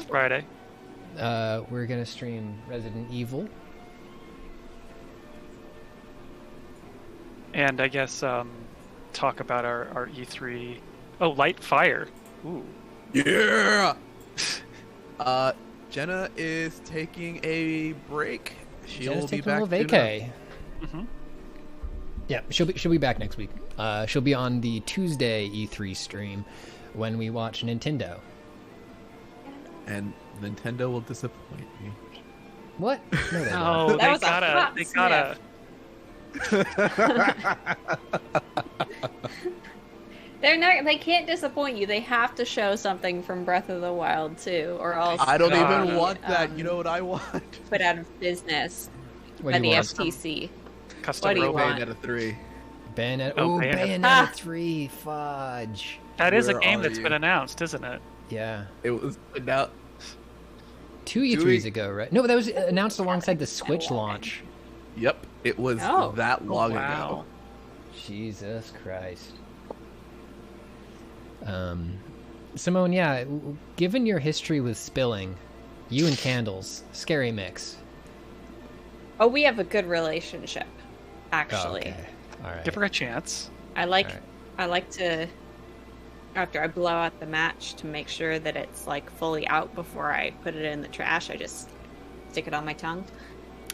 Friday. We're gonna stream Resident Evil. And I guess talk about our E3. Oh, Light Fire. Ooh. Yeah. Jenna is taking a break. She'll be back. Vacay. Yeah, she'll be back next week. She'll be on the Tuesday E3 stream when we watch Nintendo. And Nintendo will disappoint me. What? No, they Oh, won't. they gotta. They can't disappoint you. They have to show something from Breath of the Wild too, or else I don't even want that. You know what I want? Put out of business What by do the you want? FTC. Custom What do you robot. want? Bayonetta 3. Bayonetta. Oh, Oh, Bayonetta. Bayonetta 3. Fudge. That is a Where game are that's you? been announced, isn't it? Yeah. It was now. 2 E3s ago, right? No, that was announced alongside the Switch launch. Yep, it was Oh. that long Wow. ago. Jesus Christ. Simone, yeah, given your history with spilling, you and Candles, scary mix. Oh, we have a good relationship, actually. Oh, okay. All right. Give her a chance. I like Alright. I like to, after I blow out the match, to make sure that it's like fully out before I put it in the trash. I just stick it on my tongue,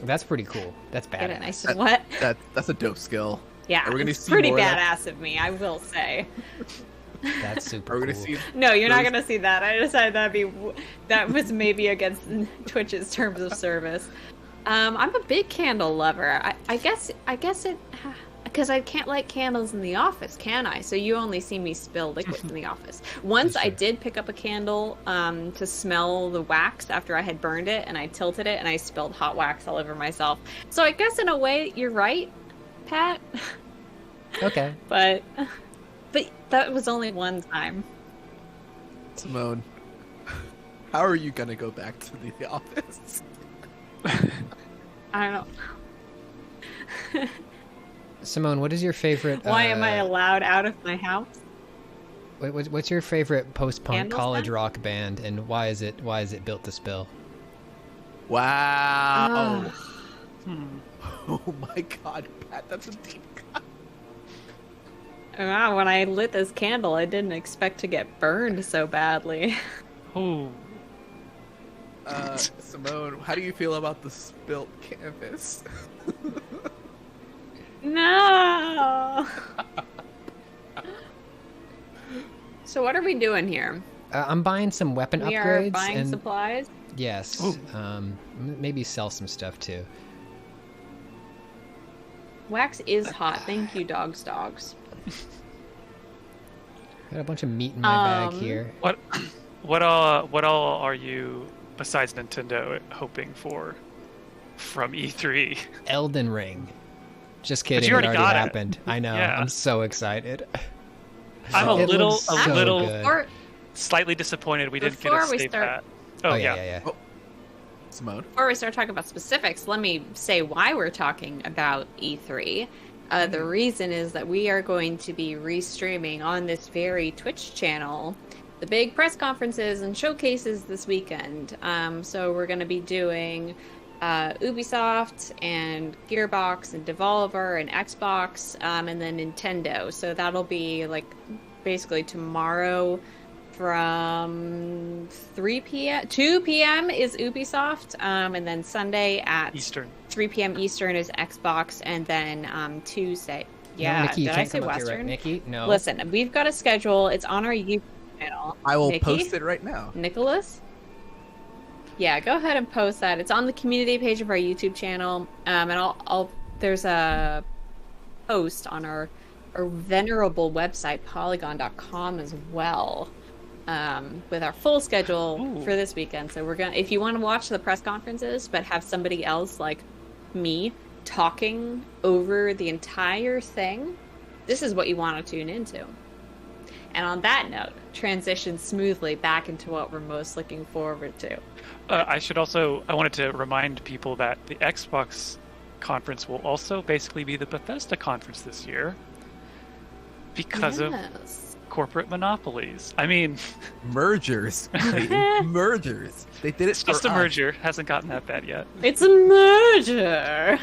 That's pretty cool. That's get it badass. nice and wet. That's a dope skill. Yeah, Are we gonna it's see pretty more of that? badass of me, I will say. That's super Are we cool. gonna see? No, you're not Those- gonna see that. I decided that was maybe against Twitch's terms of service. I'm a big candle lover. I guess it, because I can't light candles in the office, can I? So you only see me spill liquids in the office. Once I Sure. did pick up a candle to smell the wax after I had burned it, and I tilted it, and I spilled hot wax all over myself. So I guess in a way you're right, Pat. Okay. But that was only one time. Simone, how are you gonna go back to the office? I don't know. Simone, what is your favorite? Why am I allowed out of my house? What's your favorite post-punk Candles college then? rock band, and why is it built to spill? Wow. Hmm. Oh my God, Pat, that's a deep cut. Wow, when I lit this candle, I didn't expect to get burned so badly. Ooh. Simone, how do you feel about the spilt canvas? No. So what are we doing here? I'm buying some weapon We upgrades are buying and supplies. yes, Ooh. maybe sell some stuff too. Wax is hot. Thank you, dogs. Got a bunch of meat in my bag here. What all are you, besides Nintendo, hoping for from E3? Elden Ring. Just kidding. you already it already got it. happened. I know. Yeah. I'm so excited. I'm a It little looks so good. Or slightly disappointed we didn't get Before a we save start- that. Oh, yeah. Simone? before we start talking about specifics, let me say why we're talking about E3. The reason is that we are going to be restreaming on this very Twitch channel the big press conferences and showcases this weekend. So we're going to be doing Ubisoft and Gearbox and Devolver and Xbox and then Nintendo. So that'll be like basically tomorrow from 3 p.m. 2 p.m. is Ubisoft, and then Sunday at Eastern. 3 p.m. Eastern is Xbox, and then Tuesday. Yeah, no, Nikki, you did I can't say come up here, right? Western? Nikki, no. Listen, we've got a schedule. It's on our YouTube channel. I will Nikki? post it right now. Nicholas? Yeah, go ahead and post that. It's on the community page of our YouTube channel. And I'll there's a post on our venerable website, polygon.com as well. With our full schedule Ooh. for this weekend. So if you want to watch the press conferences but have somebody else like me talking over the entire thing, this is what you want to tune into. And on that note, transition smoothly back into what we're most looking forward to. I wanted to remind people that the Xbox conference will also basically be the Bethesda conference this year because of Yes. corporate monopolies. I mean, Mergers. Clayton. Mergers. They did it it's just for a us. merger. Hasn't gotten that bad yet. It's a merger.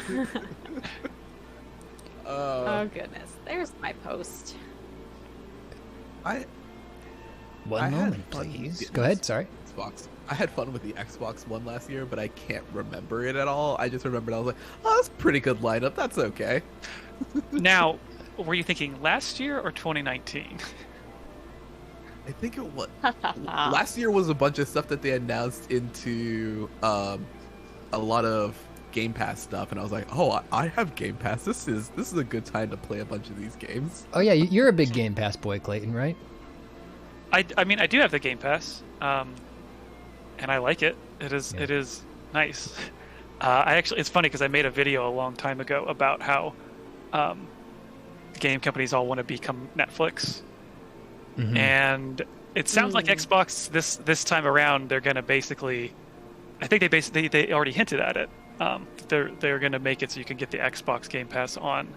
Uh, Oh goodness, there's my post. I One I had moment, fun please. with Go ahead. Sorry. Xbox. I had fun with the Xbox One last year, but I can't remember it at all. I just remembered I was like, oh, that's a pretty good lineup. That's okay. Now, were you thinking last year or 2019? I think it was last year was a bunch of stuff that they announced into a lot of Game Pass stuff, and I was like, oh, I have Game Pass. This is a good time to play a bunch of these games. Oh yeah, you're a big Game Pass boy, Clayton, right? I mean, I do have the Game Pass, and I like it. It is nice. It's funny because I made a video a long time ago about how game companies all want to become Netflix, Mhm. and it sounds like Xbox this time around they're going to basically, I think they already hinted at it. They're going to make it so you can get the Xbox Game Pass on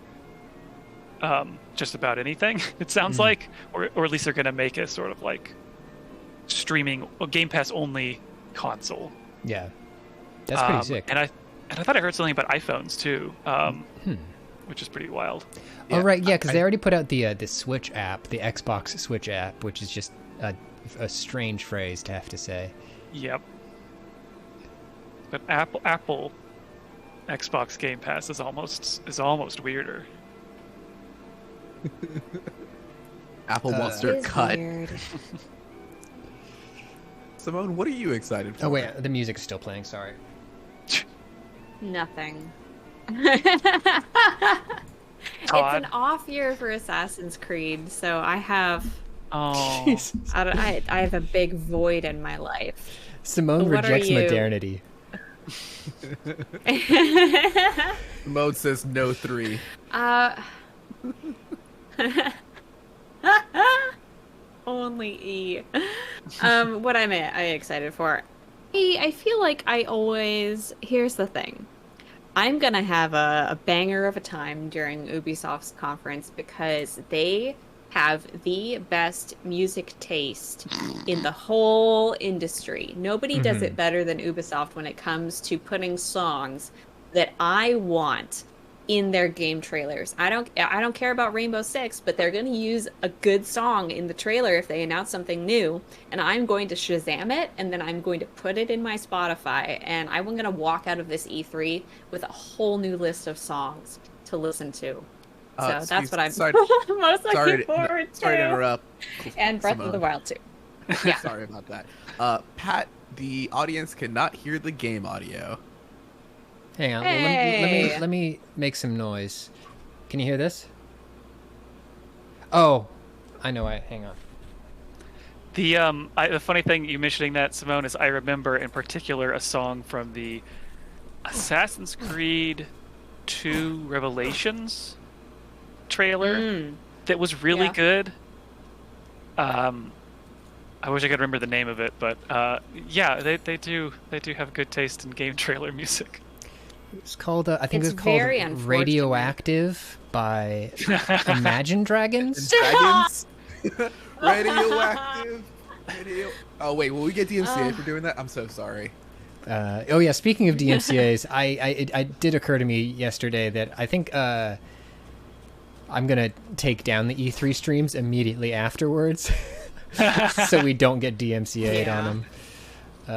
just about anything. It sounds like, or at least they're going to make it sort of like streaming, a Game Pass only console. Yeah, that's pretty sick. And I thought I heard something about iPhones too, which is pretty wild. Oh right, yeah, because they already put out the Switch app, the Xbox Switch app, which is just a strange phrase to have to say. Yep. But Apple Xbox Game Pass is almost weirder. Apple wants It their is cut. weird. Simone, what are you excited for? Oh wait, the music's still playing. Sorry. Nothing. It's Todd. an off year for Assassin's Creed, so I have Oh, I have a big void in my life. Simone What are rejects you? modernity. Simone says no 3. Only E. What am I excited for? I feel like here's the thing. I'm gonna have a banger of a time during Ubisoft's conference because they have the best music taste in the whole industry. Nobody does it better than Ubisoft when it comes to putting songs that I want in their game trailers. I don't care about Rainbow Six, but they're going to use a good song in the trailer if they announce something new, and I'm going to Shazam it, and then I'm going to put it in my Spotify, and I'm going to walk out of this E3 with a whole new list of songs to listen to. So that's what I'm most looking forward to. Sorry to interrupt. And Breath of the Simone. Wild too. Yeah. Sorry about that. Pat, the audience cannot hear the game audio. Hang on, Hey! let me make some noise. Can you hear this? Oh, I know. Hang on. the funny thing you mentioning that, Simone, is I remember in particular a song from the Assassin's Creed 2 Revelations trailer that was really Yeah. good. I wish I could remember the name of it, but yeah, they do have good taste in game trailer music. It's called. I think It's it's called very unfortunate. Radioactive by Imagine Dragons. Dragons? Radioactive. Oh wait, will we get DMCA for doing that? I'm so sorry. Oh yeah, speaking of DMCA's, it did occur to me yesterday that I think I'm gonna take down the E3 streams immediately afterwards, so we don't get DMCA'd on them. Oh,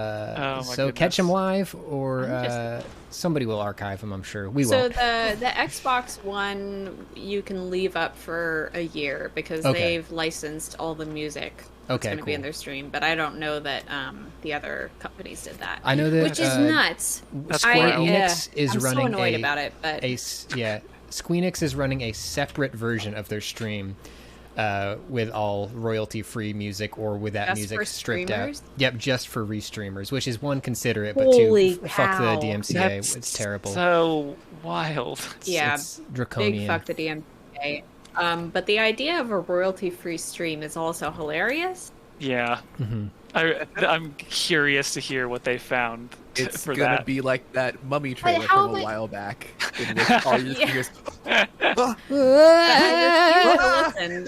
my So catch goodness. them live, or I'm somebody will archive them. I'm sure we So won't. the Xbox One you can leave up for a year because Okay. they've licensed all the music that's Okay, going to be in cool. their stream, but I don't know that the other companies did that. I know that Which is nuts. That's Square wild. Enix is I'm running so annoyed about it, but Squeenix is running a separate version of their stream with all royalty-free music or with that Just music for stripped streamers? out. Yep, just for restreamers, which is one, considerate, but Holy two, fuck the cow. DMCA. That's It's terrible. so wild. yeah, It's draconian. big fuck the DMCA. But the idea of a royalty-free stream is also hilarious. Yeah. Mhm. I'm curious to hear what they found It's for gonna that. be like that Mummy trailer how from a they- while back, in which all your Yeah. fingers. Listen,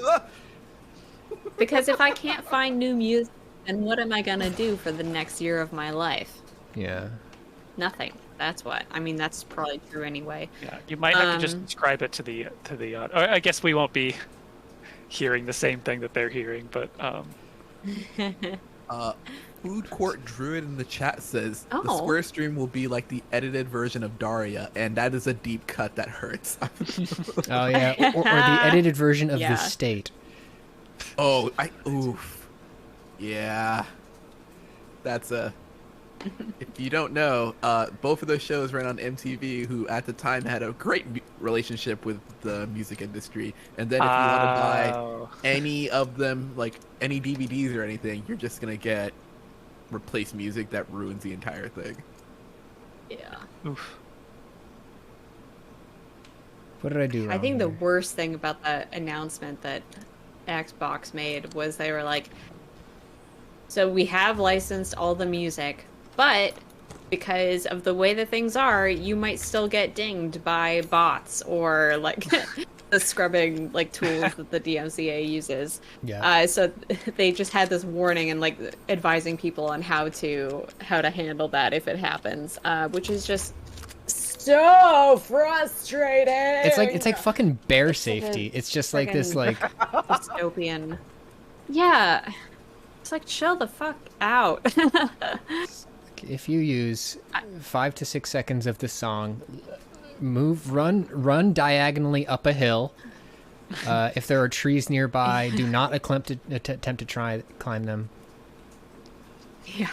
Because if I can't find new music, then what am I gonna do for the next year of my life? Yeah. Nothing. That's what. I mean, that's probably true anyway. Yeah, you might have to just describe it to the or I guess we won't be hearing the same thing that they're hearing, but Food Court Druid in the chat says the Oh. Square stream will be like the edited version of Daria, and that is a deep cut that hurts. Oh yeah, or the edited version of Yeah. the state. Oof. Yeah. That's a... If you don't know, both of those shows ran on MTV, who at the time had a great relationship with the music industry. And then if you want to buy any of them, like any DVDs or anything, you're just going to get replaced music that ruins the entire thing. Yeah. oof. What did I do wrong I think the here? worst thing about that announcement that Xbox made was they were like, so we have licensed all the music, but because of the way that things are, you might still get dinged by bots or like the scrubbing like tools that the DMCA uses. Yeah. So they just had this warning and like advising people on how to handle that if it happens, which is just so frustrating. It's like fucking bear safety. It's just like this like dystopian. Yeah. It's like chill the fuck out. if you use 5 to 6 seconds of the song, run diagonally up a hill. If there are trees nearby, do not attempt to climb them. Yeah.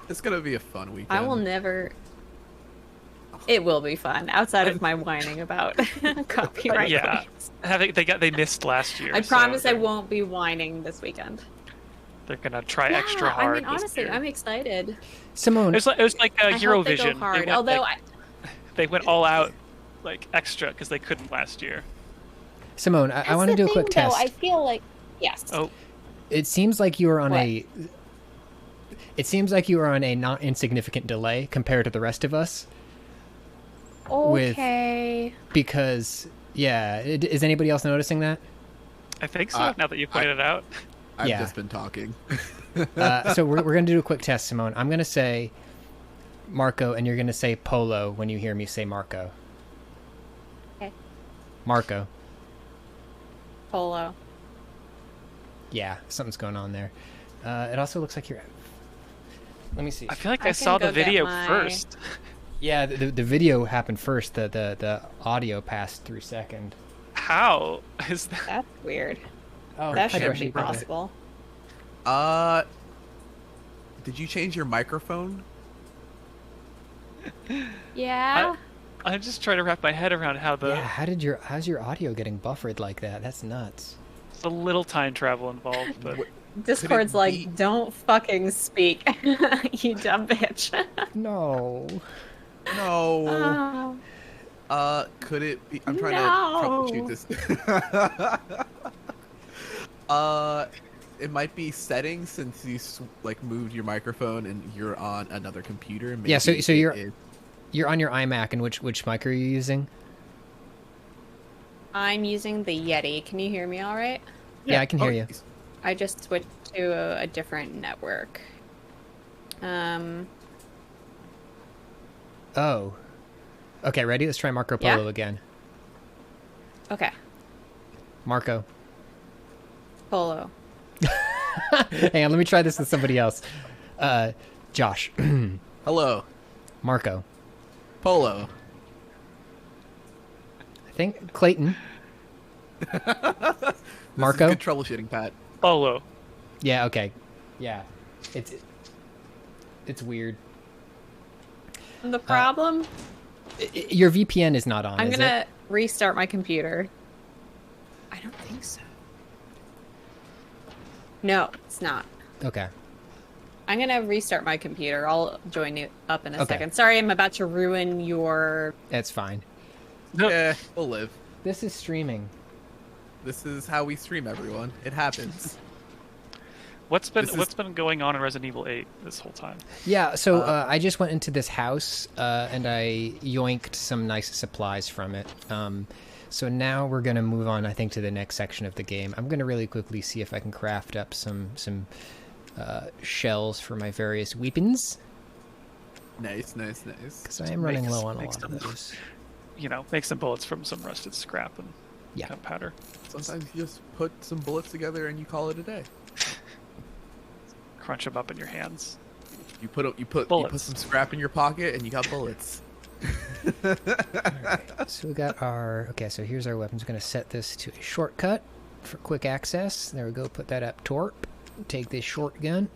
It's going to be a fun weekend. I will never. It will be fun outside of my whining about copyright. Yeah, claims. they missed last year. I so promise I won't be whining this weekend. They're gonna try extra hard. I mean, this honestly, year. I'm excited. Simone, It was like I hope they go Eurovision. hard. went, Although like, they went all out, like extra, because they couldn't last year. Simone, I want to do a quick test. I feel like yes. Oh, It seems like you are on What? It seems like you are on a not insignificant delay compared to the rest of us. Okay. Because, yeah, is anybody else noticing that? I think so. Now that you pointed it out. I've Yeah. just been talking. So we're going to do a quick test, Simone. I'm going to say Marco, and you're going to say Polo when you hear me say Marco. Okay. Marco. Polo. Yeah, something's going on there. It also looks like you're... Let me see. I feel like I I can saw go the get video my- first. Yeah, the video happened first. The audio passed through second. How is that? That's weird. Oh, That hi, shouldn't Brushy. be possible. Did you change your microphone? Yeah. I'm just trying to wrap my head around how Yeah, how's your audio getting buffered like that? That's nuts. there's a little time travel involved, but Discord's Could it like, be- don't fucking speak, you dumb bitch. No. No. Oh. Could it be? I'm trying No. to troubleshoot this. It might be settings since you like moved your microphone and you're on another computer. Yeah, so Maybe you're you're on your iMac, and which mic are you using? I'm using the Yeti. Can you hear me all right? Yeah, I can hear you. I just switched to a different network. Oh. Okay, ready? Let's try Marco Yeah? Polo again. Okay. Marco. Polo. Hang on, let me try this with somebody else. Josh. Hello, Marco. Polo. I think Clayton. This Marco? is good troubleshooting, Pat. Polo. Yeah, okay. Yeah. It's weird. The problem? Your VPN is not on, I'm is gonna restart my computer. I don't think so. No, it's not. it? Okay. I'm gonna restart my computer. I'll join you up in a Okay. second. Sorry, I'm about to ruin your. That's fine. No. Yeah, we'll live. This is streaming. This is how we stream, everyone. It happens. What's This is- been going on in Resident Evil 8 this whole time? Yeah, so I just went into this house and I yoinked some nice supplies from it. So now we're gonna move on, I think, to the next section of the game. I'm gonna really quickly see if I can craft up some shells for my various weapons. Nice. Because I am running low on a lot of those. You know, make some bullets from some rusted scrap and gunpowder. Sometimes you just put some bullets together and you call it a day. Crunch them up in your hands. You put some scrap in your pocket and you got bullets. Alright, so we got our... Okay, so here's our weapons. We're going to set this to a shortcut for quick access. There we go. Put that up torp. Take this short gun.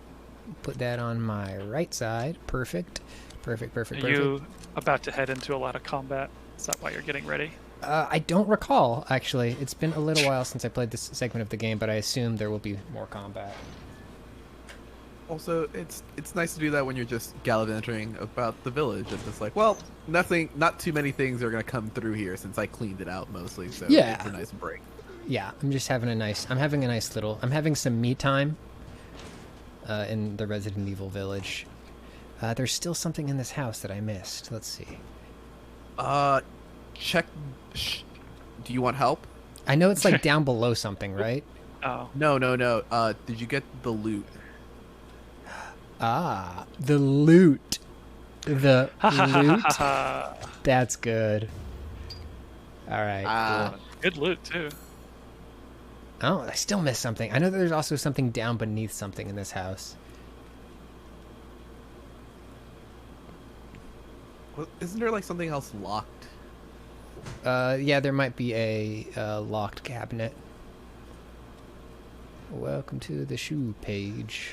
Put that on my right side. Perfect. Perfect. Are you about to head into a lot of combat? Is that why you're getting ready? I don't recall, actually. It's been a little while since I played this segment of the game, but I assume there will be more combat. Also, it's nice to do that when you're just gallivanting about the village. It's just like, well, not too many things are gonna come through here since I cleaned it out mostly. So yeah, it's a nice break. Yeah, I'm having some me time in the Resident Evil village. There's still something in this house that I missed. Let's see. Check. Do you want help? I know it's like down below something, right? Oh. No. Did you get the loot? Ah, the loot. The loot. That's good. All right. Cool. Good loot too. Oh, I still missed something. I know that there's also something down beneath something in this house. Well, isn't there like something else locked? Yeah, there might be a locked cabinet. Welcome to the shoe page.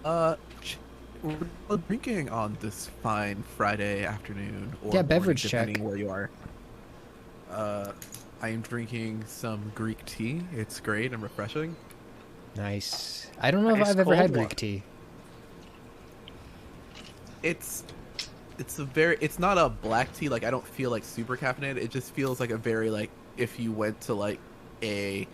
We're drinking on this fine Friday afternoon. Or yeah, beverage morning, check. depending where you are. I am drinking some Greek tea. It's great and refreshing. Nice. I don't know if I've ever had Greek tea. It's not a black tea. Like, I don't feel like super caffeinated. It just feels like a very, like, if you went to like a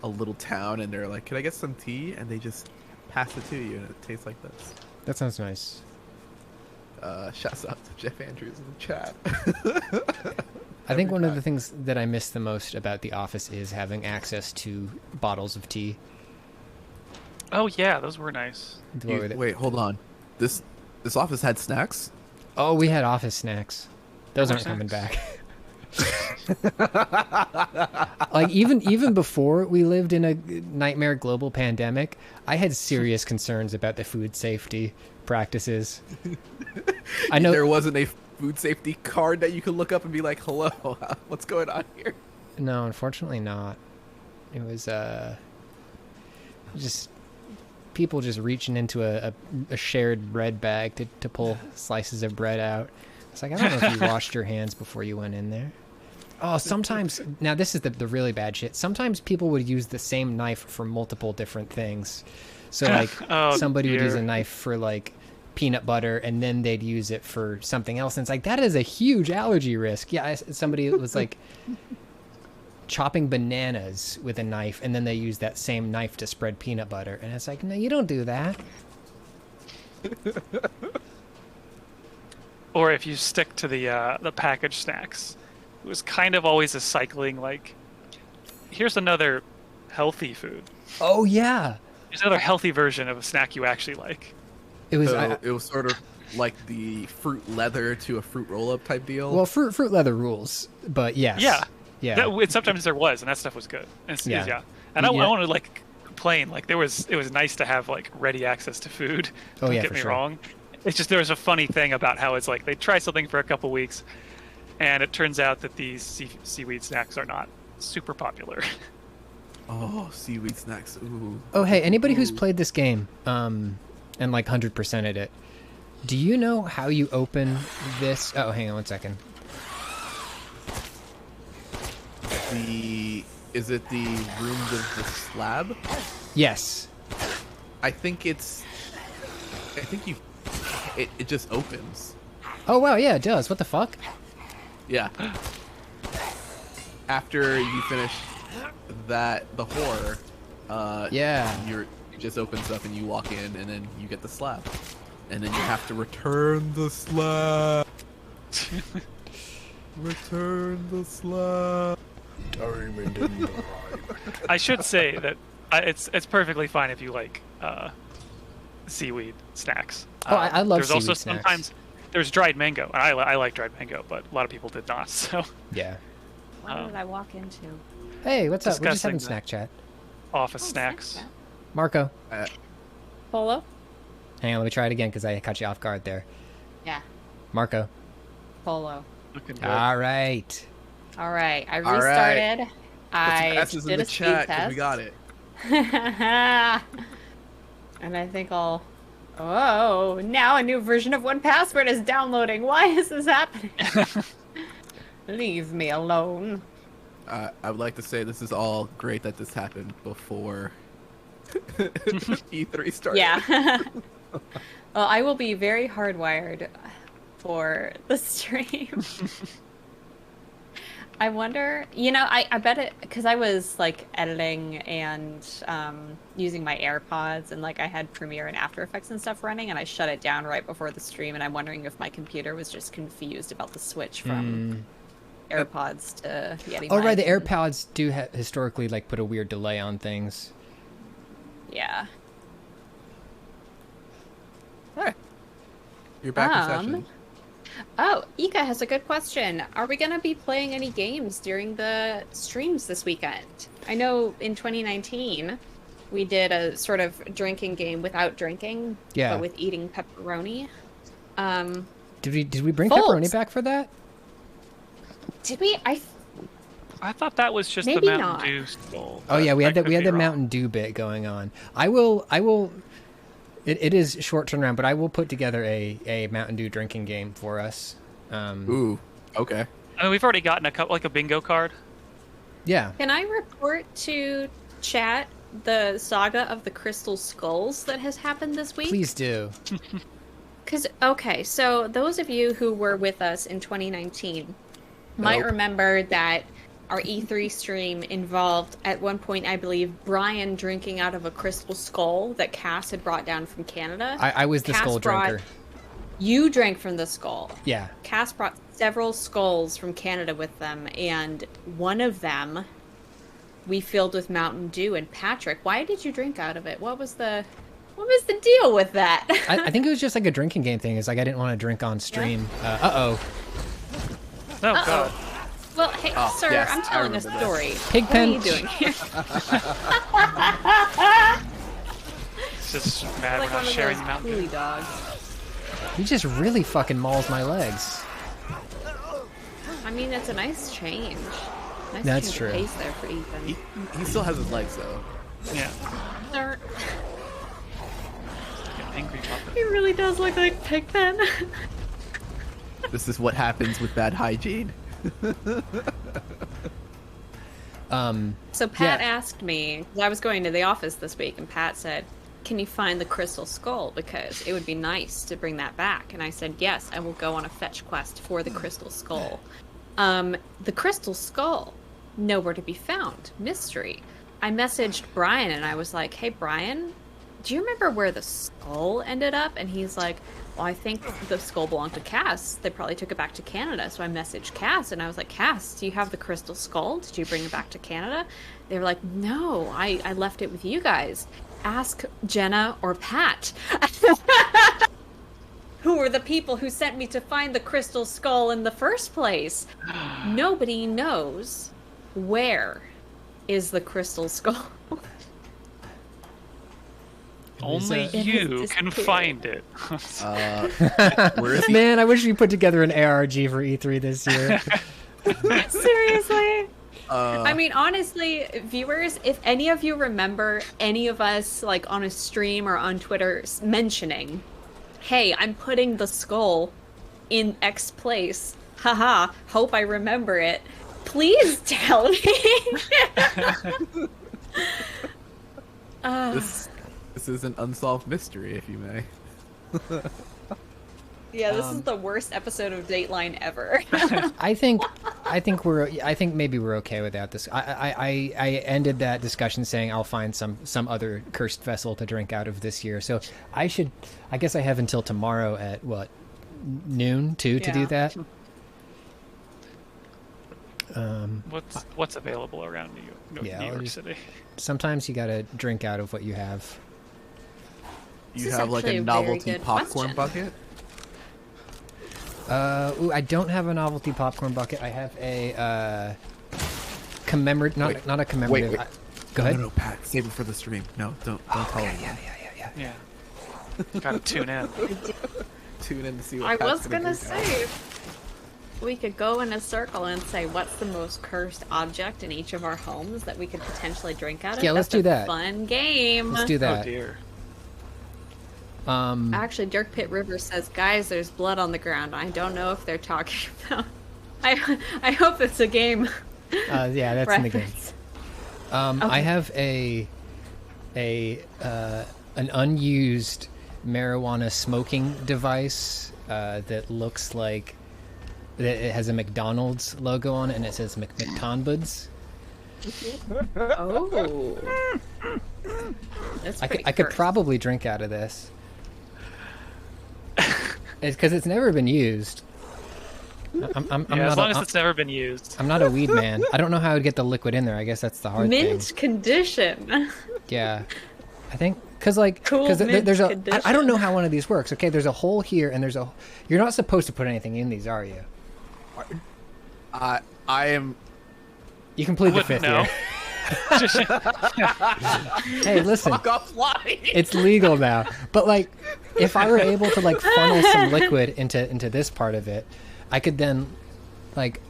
little town and they're like, can I get some tea? And they just pass it to you and it tastes like this. That sounds nice. Shouts out to Jeff Andrews in the chat. I think one of the things that I miss the most about the office is having access to bottles of tea. Oh yeah, those were nice. Wait, hold on. This office had snacks? Oh, we had office snacks. Those aren't coming back. Like even before we lived in a nightmare global pandemic, I had serious concerns about the food safety practices. I know there wasn't a food safety card that you could look up and be like, hello, what's going on here? No, unfortunately not. It was just people just reaching into a shared bread bag to pull slices of bread out. It's like, I don't know if you washed your hands before you went in there. Oh, sometimes, now this is the really bad shit. Sometimes people would use the same knife for multiple different things. So like somebody would use a knife for like peanut butter and then they'd use it for something else. And it's like, that is a huge allergy risk. Yeah, somebody was like chopping bananas with a knife and then they use that same knife to spread peanut butter. And it's like, no, you don't do that. Or if you stick to the packaged snacks, it was kind of always a cycling, like, here's another healthy food. Oh yeah, here's another healthy version of a snack you actually like. It was sort of like the fruit leather to a fruit roll-up type deal. Well, fruit leather rules, but yes. Yeah. Sometimes there was, and that stuff was good. And I want to like complain, like it was nice to have like ready access to food. Don't get me wrong. It's just there was a funny thing about how it's like they try something for a couple weeks, and it turns out that these seaweed snacks are not super popular. Oh, seaweed snacks. Ooh. Oh, hey, anybody who's played this game, and like 100%ed it, do you know how you open this? Oh, hang on one second. Is it the room with the slab? Yes. I think it just opens. Oh wow, yeah, it does. What the fuck? Yeah. After you finish the horror, it just opens up and you walk in and then you get the slab. And then you have to return the slab. Return the slab. Diamond in the I should say that it's perfectly fine if you like seaweed snacks. Oh, I love There's also seaweed snacks. sometimes there's dried mango. And I like dried mango, but a lot of people did not. So Yeah. What did I walk into? Hey, what's up? We're just Discussing having the- snack chat. office snacks. Marco, Polo? hang on, let me try it again because I caught you off guard there. Yeah, Marco. Polo. Looking good. All right. All right, I All right. restarted. Put some I S's did in the a speed chat 'cause test. we got it. And I think I'll... Oh, now a new version of 1Password is downloading. Why is this happening? Leave me alone. I would like to say this is all great that this happened before E3 started. Yeah. Well, I will be very hardwired for the stream. I wonder, I bet it, because I was like editing and using my AirPods and like I had Premiere and After Effects and stuff running and I shut it down right before the stream and I'm wondering if my computer was just confused about the switch from AirPods to Yeti. Oh, right. The mic and- AirPods do historically like put a weird delay on things. Yeah. Hey, you're back in session. Oh, Ika has a good question. Are we going to be playing any games during the streams this weekend? I know in 2019 we did a sort of drinking game without drinking, Yeah. but with eating pepperoni. Did we bring Folks. pepperoni back for that? Did we? I thought that was just Maybe the Mountain not. Dew skull. Oh yeah, we had that the Mountain Dew bit going on. I will. It is short turnaround, but I will put together a Mountain Dew drinking game for us. Ooh, okay. I mean, we've already gotten a couple, like a bingo card. Yeah. Can I report to chat the saga of the crystal skulls that has happened this week? Please do. Okay, so those of you who were with us in 2019 might Nope. remember that our E3 stream involved, at one point, I believe, Brian drinking out of a crystal skull that Cass had brought down from Canada. I was the Cass skull brought- drinker. You drank from the skull. Yeah. Cass brought several skulls from Canada with them, and one of them we filled with Mountain Dew. And Patrick, why did you drink out of it? What was the deal with that? I think it was just like a drinking game thing. It's like I didn't want to drink on stream. Oh. Oh god. Well, hey, Oh, sir, yes, I'm I telling a remember story. Pigpen. What are you doing here? It's just mad Like we're one not of sharing those the Mountain Dew. coolie dogs. He just really fucking mauls my legs. I mean, it's a nice change. Nice That's change true. of pace there for Ethan. He still has his legs though. Yeah. Sir, Like an angry puppet. he really does look like Pigpen. This is what happens with bad hygiene. So Pat Yeah. asked me, 'cause I was going to the office this week, and Pat said, can you find the crystal skull? Because it would be nice to bring that back. And I said, yes, I will go on a fetch quest for the crystal skull. The crystal skull, nowhere to be found. Mystery. I messaged Brian and I was like, hey, Brian, do you remember where the skull ended up? And he's like, well, I think the skull belonged to Cass. They probably took it back to Canada. So I messaged Cass and I was like, Cass, do you have the crystal skull? Did you bring it back to Canada? They were like, no, I left it with you guys. Ask Jenna or Pat. Who were the people who sent me to find the crystal skull in the first place? Nobody knows where is the crystal skull. Only It has you can disappeared. find it. Where is he? Man, I wish we put together an ARG for E3 this year. Seriously? I mean, honestly, viewers, if any of you remember any of us, like, on a stream or on Twitter mentioning, hey, I'm putting the skull in X place, haha, hope I remember it, please tell me. This is an unsolved mystery, if you may. Yeah, this is the worst episode of Dateline ever. I think maybe we're okay without this. I ended that discussion saying I'll find some other cursed vessel to drink out of this year. So I guess I have until tomorrow at what, noon to do Yeah. that. What's available around New York City? Sometimes you gotta drink out of what you have. You have like a novelty popcorn bucket? Ooh, I don't have a novelty popcorn bucket. I have a commemorative, not a commemorative. Wait. Go ahead. No, Pat, save it for the stream. No, don't tell anyone. Yeah. Gotta tune in. Tune in to see what I Pat's was gonna say, we could go in a circle and say what's the most cursed object in each of our homes that we could potentially drink out of. Yeah, let's do that. Fun game. Let's do that. Oh dear. Actually, Dirk Pit River says, guys, there's blood on the ground. I don't know if they're talking about. I hope it's a game. Yeah, that's in the game. Okay. I have an unused marijuana smoking device that looks like it has a McDonald's logo on it, and it says McTonbuds. Oh, that's I could cursed. probably drink out of this. It's because it's never been used. I'm As not long as it's never been used. I'm not a weed man. I don't know how I would get the liquid in there. I guess that's the hard Mint thing. condition. Yeah, I think because Cool mint there's a condition. I don't know how one of these works. Okay, there's a hole here, and you're not supposed to put anything in these, are you? I am. You can plead the Wouldn't fifth know. here. Hey, listen, Fuck off, fly. it's legal now. But like, if I were able to like funnel some liquid into this part of it, I could then like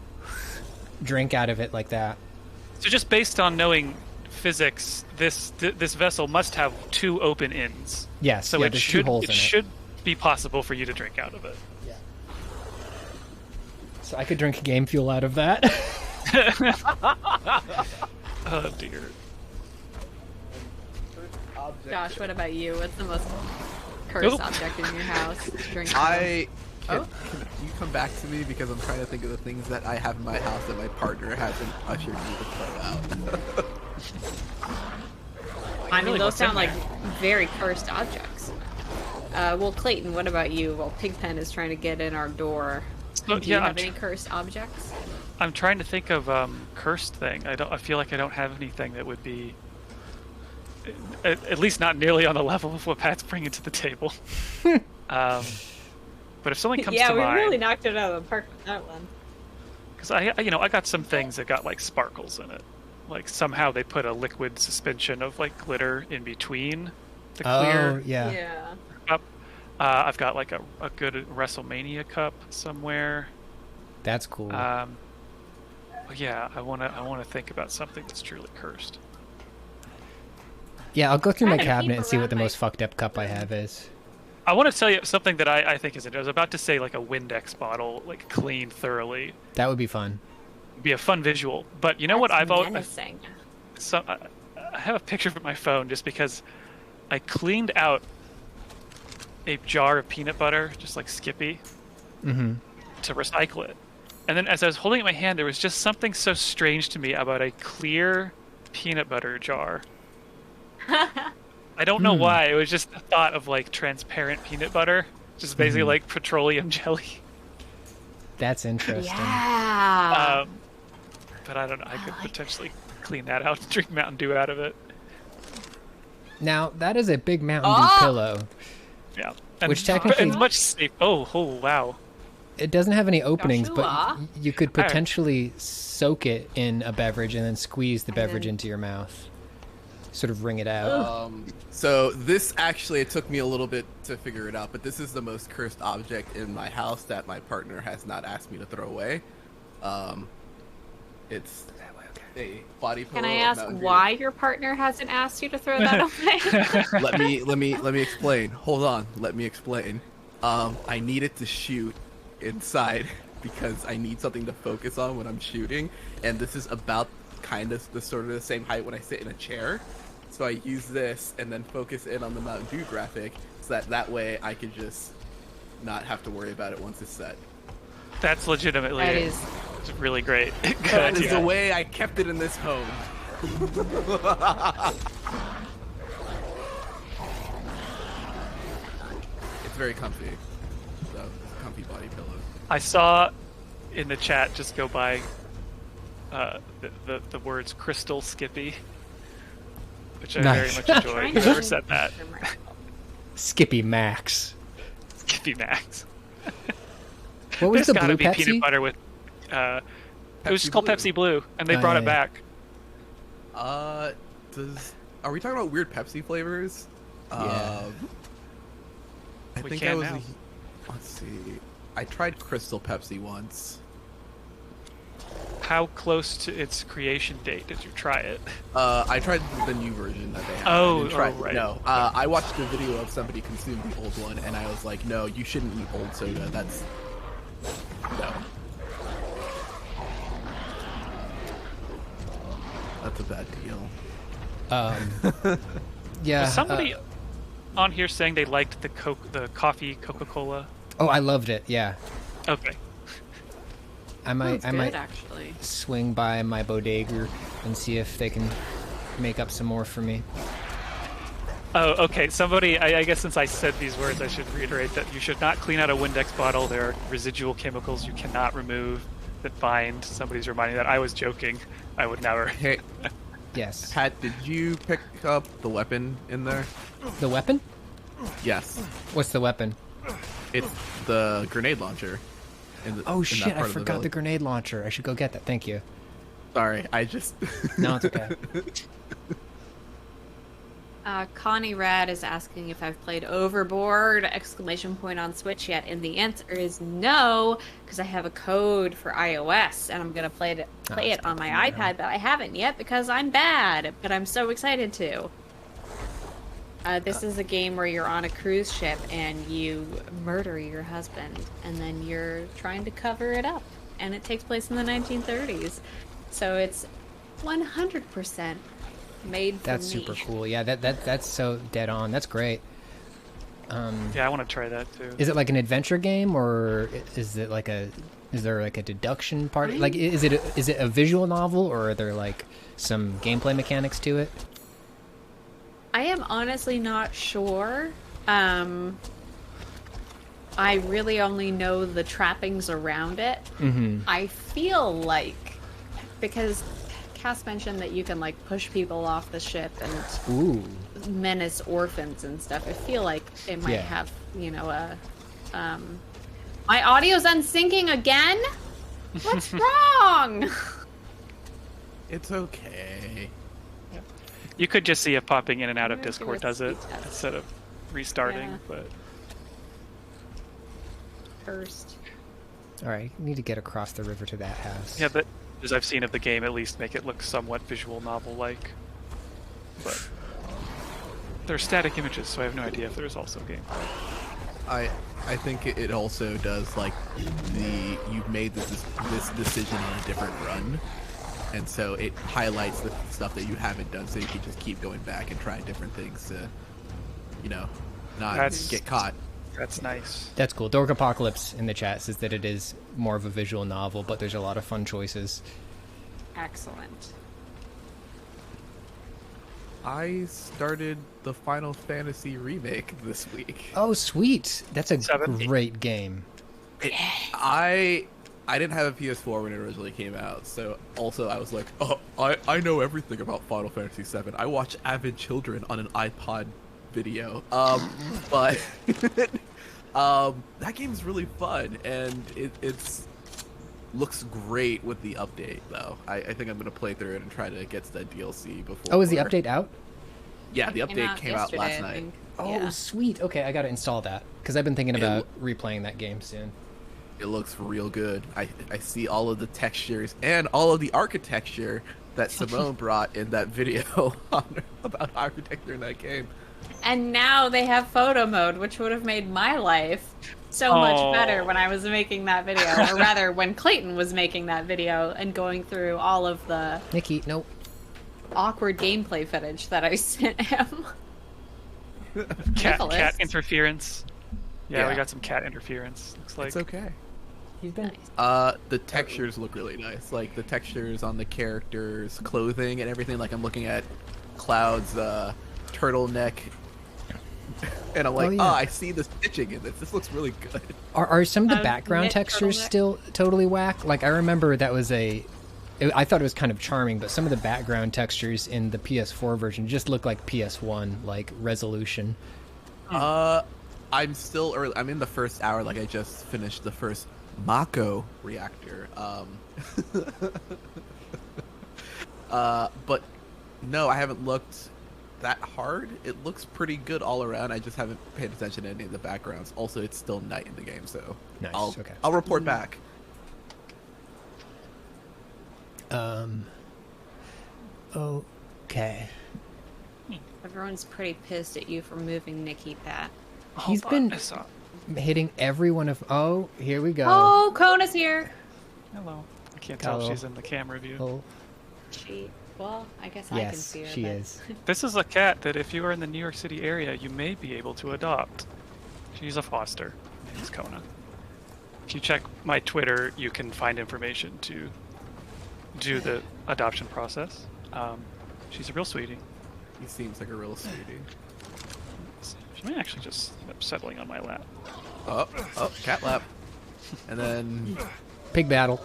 drink out of it like that. So just based on knowing physics, this vessel must have 2 open ends. Yes. So yeah, it there's should 2 holes it in it. should be possible for you to drink out of it. Yeah. So I could drink game fuel out of that. Oh dear. Josh, what about you? What's the most cursed Nope. object in your house? Drink. Can you come back to me, because I'm trying to think of the things that I have in my house that my partner hasn't ushered me to throw out. I mean, Really, those what's in sound like there? very cursed objects. Well, Clayton, what about you? Well, Pigpen is trying to get in our door. So, Do you yeah, have any cursed objects? I'm trying to think of cursed thing. I feel like I don't have anything that would be at least not nearly on the level of what Pat's bringing to the table. But if something comes Yeah, to we mind, really knocked it out of the park with that one. because I got some things that got like sparkles in it. Like somehow they put a liquid suspension of like glitter in between the clear Oh yeah. Yeah. cup. I've got like a good WrestleMania cup somewhere. That's cool. But yeah, I wanna think about something that's truly cursed. Yeah, I'll go through my Trying to cabinet keep and see what around the my- most fucked up cup I have is. I want to tell you something that I think is. I was about to say like a Windex bottle, like cleaned thoroughly. That would be fun. It'd be a fun visual. But you know what? I've always. menacing. So I have a picture of my phone just because I cleaned out a jar of peanut butter, just like Skippy, Mm-hmm. to recycle it. And then as I was holding it in my hand, there was just something so strange to me about a clear peanut butter jar. I don't know why. It was just the thought of like transparent peanut butter, just basically like petroleum jelly. That's interesting. Yeah. But I don't know. I could like potentially clean that out and drink Mountain Dew out of it. Now that is a big Mountain Dew Oh! pillow. Yeah. And, Which technically- it's much safe. Oh, wow. It doesn't have any openings, but Joshua? you could Alright. potentially soak it in a beverage and then squeeze the beverage then- into your mouth. Sort of wring it out. So this actually, it took me a little bit to figure it out, but this is the most cursed object in my house that my partner has not asked me to throw away. It's a body pillow. Can I of ask Mountain Dew. why your partner hasn't asked you to throw that away? let me explain. Hold on, let me explain. I needed to shoot inside because I need something to focus on when I'm shooting, and this is about kind of the sort of the same height when I sit in a chair. So I use this and then focus in on the Mountain Dew graphic, so that way I could just not have to worry about it once it's set. That's legitimately That is really great. Good That is idea. the way I kept it in this home. It's very comfy. So, it's a comfy body pillow. I saw in the chat just go by the words "crystal Skippy," which I Nice. very much enjoy. Whoever said that, Skippy Max. Skippy Max. What was There's the gotta blue be Pepsi? peanut butter with. It was just called Blue. Pepsi Blue, and they Oh, brought yeah, it yeah. back. Are we talking about weird Pepsi flavors? Yeah. I We think can I was. now. Let's see. I tried Crystal Pepsi once. How close to its creation date did you try it? I tried the new version that they have. Oh, I didn't try, right. No, I watched a video of somebody consume the old one, and I was like, no, you shouldn't eat old soda. That's no. That's a bad deal. Yeah. Was somebody on here saying they liked the coffee Coca-Cola? Oh, I loved it. Yeah. Okay. I might actually. swing by my bodega and see if they can make up some more for me. Oh, okay. Somebody, I guess since I said these words, I should reiterate that you should not clean out a Windex bottle. There are residual chemicals you cannot remove that bind. Somebody's reminding that. I was joking. I would never. Hey, Yes. Pat, did you pick up the weapon in there? The weapon? Yes, What's the weapon? it's the grenade launcher. Oh in shit! that part I of the forgot the village. grenade launcher. I should go get that. Thank you. Sorry, I just. No, it's okay. Connie Rad is asking if I've played Overboard exclamation point on Switch yet, and the answer is no, because I have a code for iOS and I'm gonna play it on my iPad, but I haven't yet because I'm bad. But I'm so excited to. This is a game where you're on a cruise ship and you murder your husband, and then you're trying to cover it up, and it takes place in the 1930s, so it's 100% made for That's me. super cool. Yeah, that's so dead on. That's great. Yeah, I want to try that too. Is it like an adventure game, or is there like a deduction part? Like, is it a visual novel, or are there like some gameplay mechanics to it? I am honestly not sure. I really only know the trappings around it. Mm-hmm. I feel like, because Cass mentioned that you can like push people off the ship and Ooh. menace orphans and stuff, I feel like it might Yeah. have, a my audio's unsyncing again? What's wrong? It's okay. You could just see it popping in and out of I'm gonna Discord do a does it speed test. instead of restarting, Yeah. but First. All right, need to get across the river to that house. yeah, but as I've seen of the game, at least make it look somewhat visual novel-like. But they're static images, so I have no idea if there's also gameplay. I think it also does like you've made this decision on a different run, and so it highlights the stuff that you haven't done, so you can just keep going back and try different things to, not That's- get caught. That's nice. That's cool. Dork Apocalypse in the chat says that it is more of a visual novel, but there's a lot of fun choices. Excellent. I started the Final Fantasy remake this week. Oh, sweet! That's a 7. great game. I didn't have a PS4 when it originally came out, so also I was like, oh, I know everything about Final Fantasy 7. I watch Avid Children on an iPod video. But that game's really fun, and it's looks great with the update though. I think I'm gonna play through it and try to get to that DLC before. Oh, is the update out? Yeah, the update came out yesterday, last I night. think. Oh, Yeah. sweet. Okay, I gotta install that because I've been thinking about replaying that game soon. It looks real good. I see all of the textures and all of the architecture that Simone brought in that video about architecture in that game. And now they have photo mode, which would have made my life so much Oh. better when I was making that video, or rather when Clayton was making that video and going through all of the Nikki, nope. awkward gameplay footage that I sent him. Cat Nicholas. interference. Yeah, Yeah. we got some cat interference. Looks like. It's okay. He's been. The textures look really nice. Like the textures on the characters' clothing and everything. Like I'm looking at Cloud's turtleneck, and I'm like, Oh, yeah. I see the stitching in this. This looks really good. Are some of the A background knit textures turtleneck? still totally whack? Like I remember that was a I thought it was kind of charming, but some of the background textures in the PS4 version just look like PS1 like resolution. I'm still early. I'm in the first hour. Like I just finished the first Mako reactor. But no, I haven't looked that hard. It looks pretty good all around. I just haven't paid attention to any of the backgrounds. Also, it's still night in the game, so Nice. Okay. I'll report back. Okay. Everyone's pretty pissed at you for moving Nikki, Pat. He's been hitting every one of. Oh, here we go. Oh, Kona's here. Hello. I can't tell if she's in the camera view. Oh, Well, I guess I can yes, see her. she is. This is a cat that if you are in the New York City area, you may be able to adopt. She's a foster. Her name's Kona. If you check my Twitter, you can find information to do the adoption process. She's a real sweetie. He seems like a real sweetie. She may actually just end up settling on my lap. Oh, cat lap. And then Pig battle.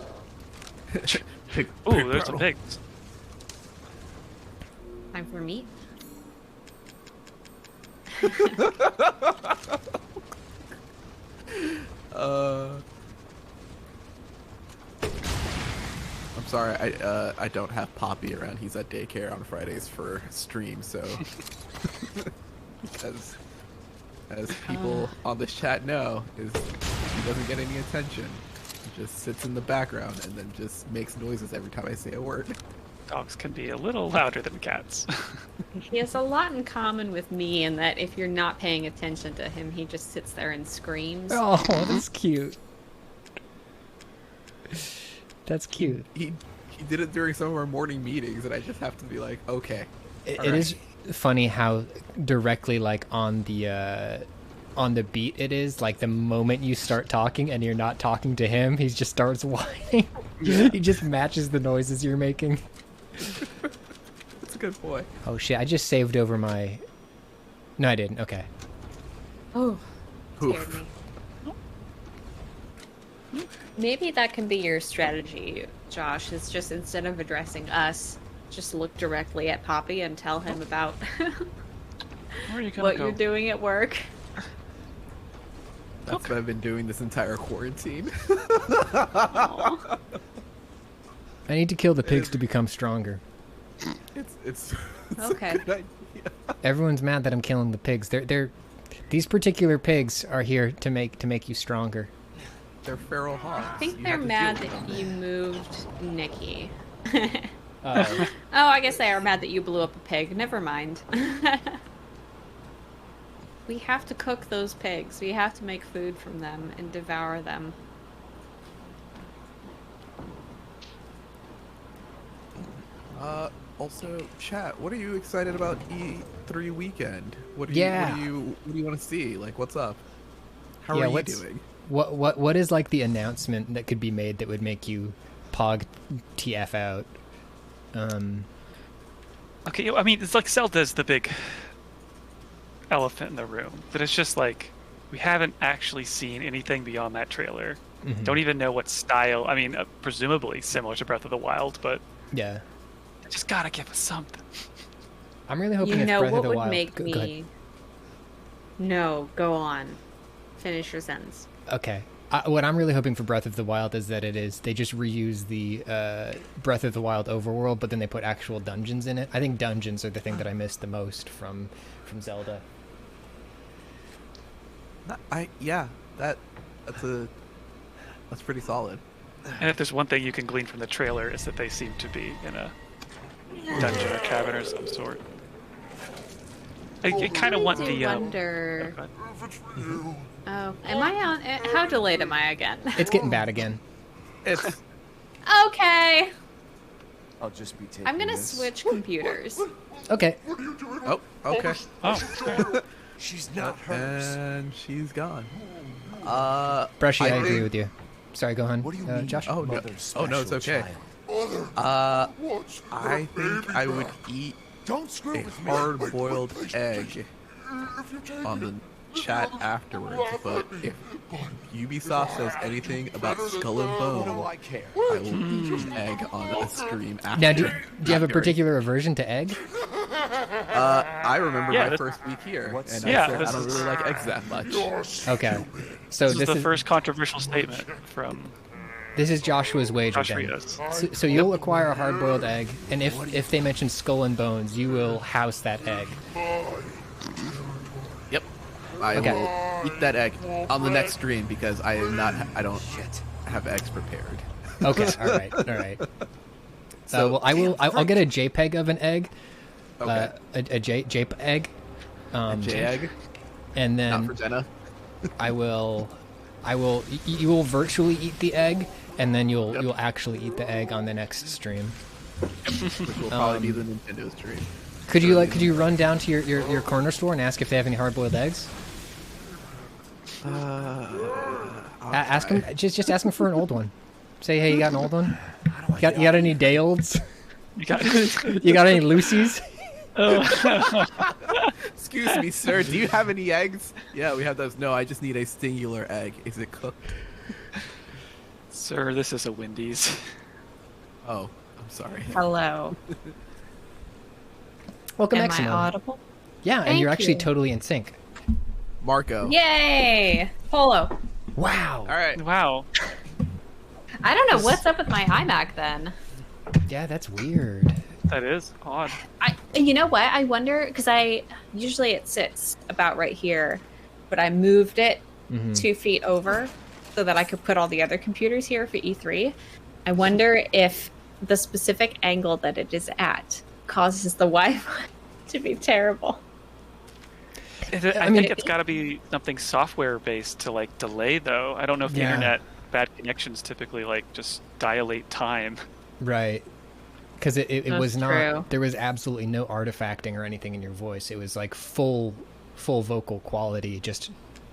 pig. Ooh, there's some pigs. Time for meat. I'm sorry, I don't have Poppy around. He's at daycare on Fridays for stream, so as people on this chat know, is he doesn't get any attention. He just sits in the background and then just makes noises every time I say a word. Dogs can be a little louder than cats. He has a lot in common with me in that if you're not paying attention to him, he just sits there and screams. Oh, that's cute. That's cute. He did it during some of our morning meetings, and I just have to be like, okay. It is funny how directly like on the beat it is. Like the moment you start talking and you're not talking to him, he just starts whining. Yeah. He just matches the noises you're making. That's a good boy. Oh shit! I just saved over my. No, I didn't. Okay. Oh, scared Oof. me. Maybe that can be your strategy, Josh, is just instead of addressing us, just look directly at Poppy and tell him about Where are you gonna what go? you're doing at work. That's what I've been doing this entire quarantine. Aw. I need to kill the pigs to become stronger. It's Okay. a good idea. Everyone's mad that I'm killing the pigs. These particular pigs are here to make you stronger. They're feral hogs. I think You they're have to mad deal with that them. you moved Nikki. Oh, Oh, I guess they are mad that you blew up a pig. Never mind. We have to cook those pigs. We have to make food from them and devour them. Also, chat. What are you excited about E3 weekend? What do Yeah. you want to see? Like, what's up? How Yeah, are you what's- doing? what is like the announcement that could be made that would make you pog TF out? Okay, I mean, it's like Zelda's the big elephant in the room. But it's just like, we haven't actually seen anything beyond that trailer. Mhm. Don't even know what style. I mean, presumably similar to Breath of the Wild, but Yeah, they just gotta give us something. I'm really hoping You it's know Breath what of the would Wild. make Go ahead. me... No, go on. Finish your sentence. Okay. What I'm really hoping for Breath of the Wild is that they just reuse the Breath of the Wild overworld, but then they put actual dungeons in it. I think dungeons are the thing that I missed the most from Zelda. That's pretty solid. And if there's one thing you can glean from the trailer, is that they seem to be in a dungeon or cavern or some sort. I kind of want I the. wonder... Go ahead. Oh, am I on... How delayed am I again? It's getting bad again. It's Okay. I'll just be taking I'm gonna this. switch computers. Okay. oh okay. Oh, She's not hers. And she's gone. Brushy, I agree think- with you. Sorry, go on. What do you mean? Josh? Oh no! Mother's Oh no! It's special okay. child. I think I would eat Don't screw a with me. hard-boiled egg on the chat afterwards, but if Ubisoft says anything about Skull and Bone, I will eat egg on a stream after. Now, do you have a particular aversion to egg? I remember Yeah, my first week here, and I said I this don't is- really like eggs that much. Okay. So This is the first controversial statement from This is Joshua's wager Josh then. Rios. So you'll acquire a hard-boiled egg, and if they mention skull and bones, you will house that egg. Yep, I Okay. will eat that egg on the next stream because I don't have eggs prepared. Okay. All right. Well, I'll get a JPEG of an egg. Okay. A JPEG egg. J-egg, And not for then Jenna. you will virtually eat the egg, and then you'll actually eat the egg on the next stream. Which will probably be the Nintendo stream. Could you run down to your corner store and ask if they have any hard-boiled eggs? Ask them. Just ask them for an old one. Say, hey, you got an old one? You got any day olds? You got You got any Lucy's? Excuse me, sir. Do you have any eggs? Yeah, we have those. No, I just need a singular egg. Is it cooked? Sir, this is a Wendy's. Oh, I'm sorry. Hello. Welcome, Am I Eximo. audible? Yeah, and Thank you're actually you. totally in sync. Marco. Yay! Polo. Wow. All right. Wow. I don't know what's up with my iMac then. Yeah, that's weird. That is odd. You know what? I wonder because usually it sits about right here, but I moved it 2 feet over so that I could put all the other computers here for E3. I wonder if the specific angle that it is at causes the Wi-Fi to be terrible. I mean- think it's got to be something software based to like delay though. I don't know if the Yeah. internet bad connections typically like just dilate time. Right. Because it was That's not. true. There was absolutely no artifacting or anything in your voice. It was like full vocal quality, just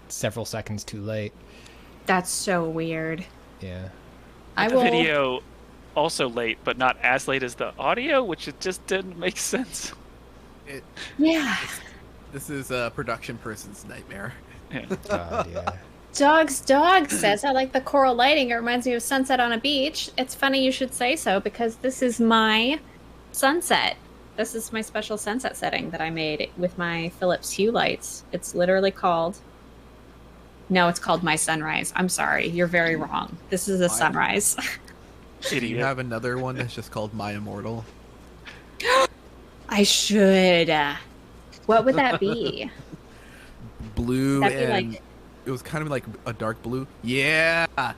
several seconds too late. That's so weird. Yeah. I The will. video also late, but not as late as the audio, which it just didn't make sense. Yeah. This is a production person's nightmare. Yeah. God, yeah. Dog says, I like the coral lighting. It reminds me of sunset on a beach. It's funny you should say so because this is my sunset. This is my special sunset setting that I made with my Philips Hue lights. It's literally called... No, it's called My Sunrise. I'm sorry. You're very wrong. This is a sunrise. Do you Idiot. have another one that's just called My Immortal? I should. What would that be? Blue That'd be and like- it was kind of like a dark blue. Yeah. I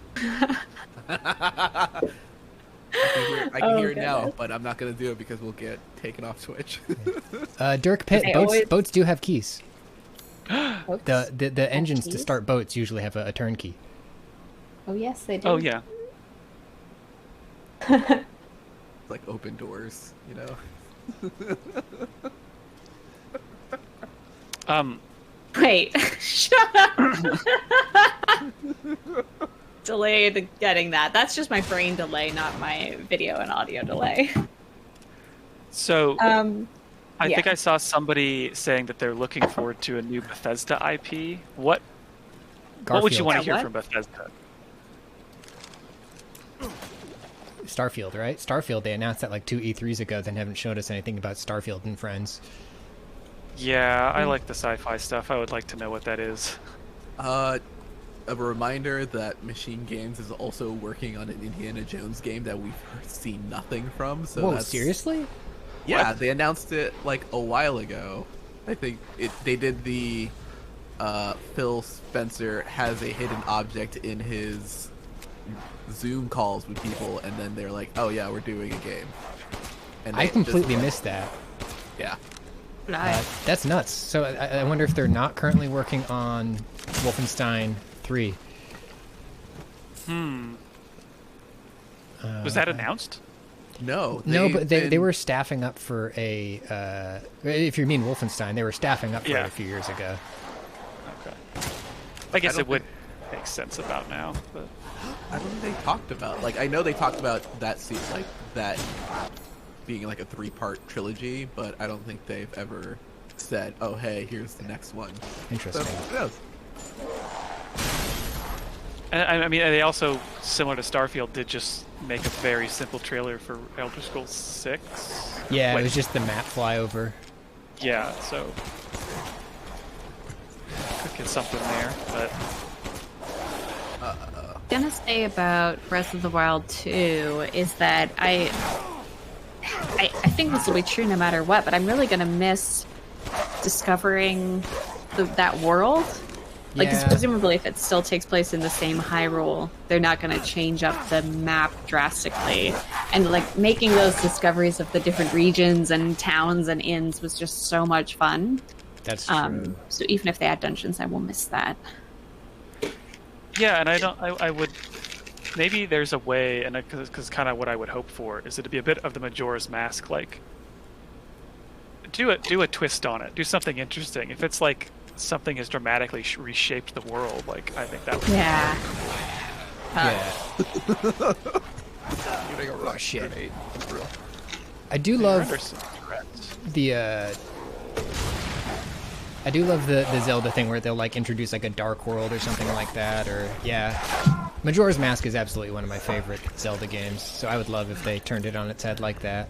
can hear it now, goodness. but I'm not gonna do it because we'll get taken off Twitch. Dirk Pitt. They Boats. always- Boats do have keys. Oops. The engines to keys? start boats usually have a turn key. Oh, yes, they do. Oh yeah. It's like open doors, you know. Wait, shut up. Delayed getting that. That's just my brain delay, not my video and audio delay. So I yeah. think I saw somebody saying that they're looking forward to a new Bethesda IP. What would you want to Yeah, hear what? from Bethesda? Starfield, right? Starfield. They announced that like 2 E3s ago, then haven't showed us anything about Starfield and Friends. Yeah, I like the sci-fi stuff. I would like to know what that is. A reminder that Machine Games is also working on an Indiana Jones game that we've seen nothing from. So Whoa, that's... seriously? Yeah, they announced it like a while ago. I think they did the Phil Spencer has a hidden object in his Zoom calls with people, and then they're like, "Oh yeah, we're doing a game." And I they completely just, missed that. Yeah, That's nuts. So I wonder if they're not currently working on Wolfenstein 3. Was that announced? no, No, but they been- were staffing up for a. If you mean Wolfenstein, they were staffing up for it Yeah. a few years ago. Okay. I guess don't it would make sense about now, but I don't think they talked about. Like, I know they talked about that scene, like that being like a 3-part trilogy, but I don't think they've ever said, "Oh, hey, here's the next one." Interesting. So, yes. And I mean, they also, similar to Starfield, did just make a very simple trailer for Elder Scrolls 6. Yeah, Like, it was just the map flyover. yeah, so could get something there, but Gonna say about Breath of the Wild 2 is that I think this will be true no matter what, but I'm really gonna miss discovering that world. Like, 'cause Yeah. presumably if it still takes place in the same Hyrule, they're not gonna change up the map drastically. And like making those discoveries of the different regions and towns and inns was just so much fun. That's true. So even if they add dungeons, I will miss that. yeah, and I would, maybe there's a way, and because kind of what I would hope for is it to be a bit of the Majora's Mask, like do a twist on it, do something interesting. If it's like something has dramatically reshaped the world, like I think that would Yeah. Yeah. Oh shit! I do love Anderson, correct. I do love the Zelda thing where they'll like introduce like a dark world or something like that, or yeah. Majora's Mask is absolutely one of my favorite Zelda games, so I would love if they turned it on its head like that.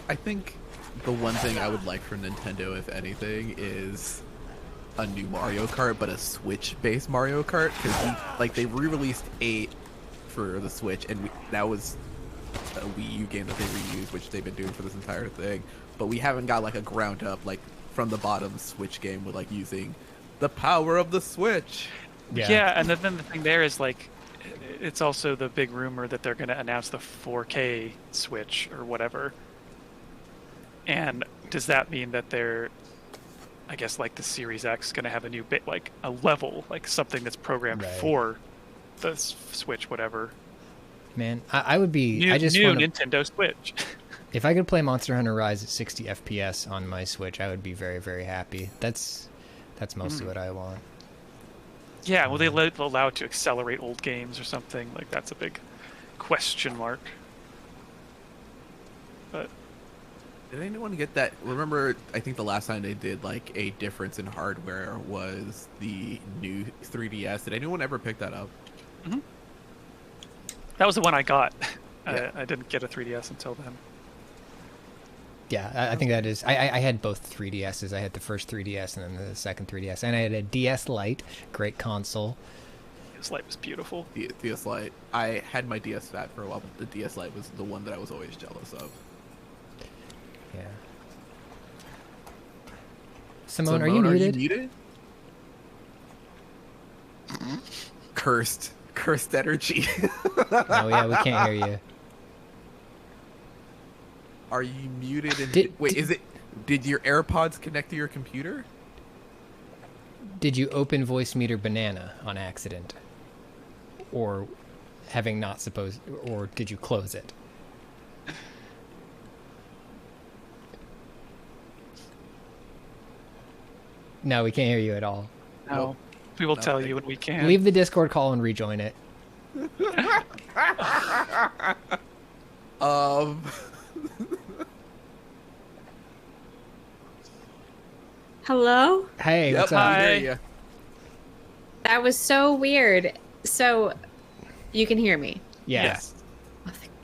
I think the one thing I would like from Nintendo, if anything, is a new Mario Kart, but a Switch-based Mario Kart, because they re-released 8 for the Switch, and that was a Wii U game that they reused, which they've been doing for this entire thing. But we haven't got like a ground up, like from the bottom Switch game with like using the power of the Switch. Yeah, and then the thing there is like, it's also the big rumor that they're going to announce the 4K Switch or whatever. And does that mean that they're, I guess, like the Series X going to have a new bit, like a level, like something that's programmed Right. for the Switch, whatever. Man, I would be. New, I just new wanna, Nintendo Switch. if I could play Monster Hunter Rise at 60 FPS on my Switch, I would be very, very happy. That's mostly what I want. Yeah, will they allow it to accelerate old games or something? Like that's a big question mark. But Did anyone get that? Remember, I think the last time they did like a difference in hardware was the new 3DS. Did anyone ever pick that up? that was the one I got. Yeah. I didn't get a 3DS until then. Yeah, I think that is. I had both 3DSs. I had the first 3DS and then the second 3DS, and I had a DS Lite, great console. This light was beautiful. DS Lite. I had my DS Fat for a while, but the DS Lite was the one that I was always jealous of. Yeah. Simone, are you muted? Cursed energy. Oh yeah, we can't hear you. Are you muted? And Did- Did your AirPods connect to your computer? Did you open Voice Meter Banana on accident, or having not supposed, or did you close it? No, we can't hear you at all. No, we will tell Nothing. you when we can. Leave the Discord call and rejoin it. Hello? Hey, what's up? Hi. I hear ya. That was so weird. So, you can hear me. Yes.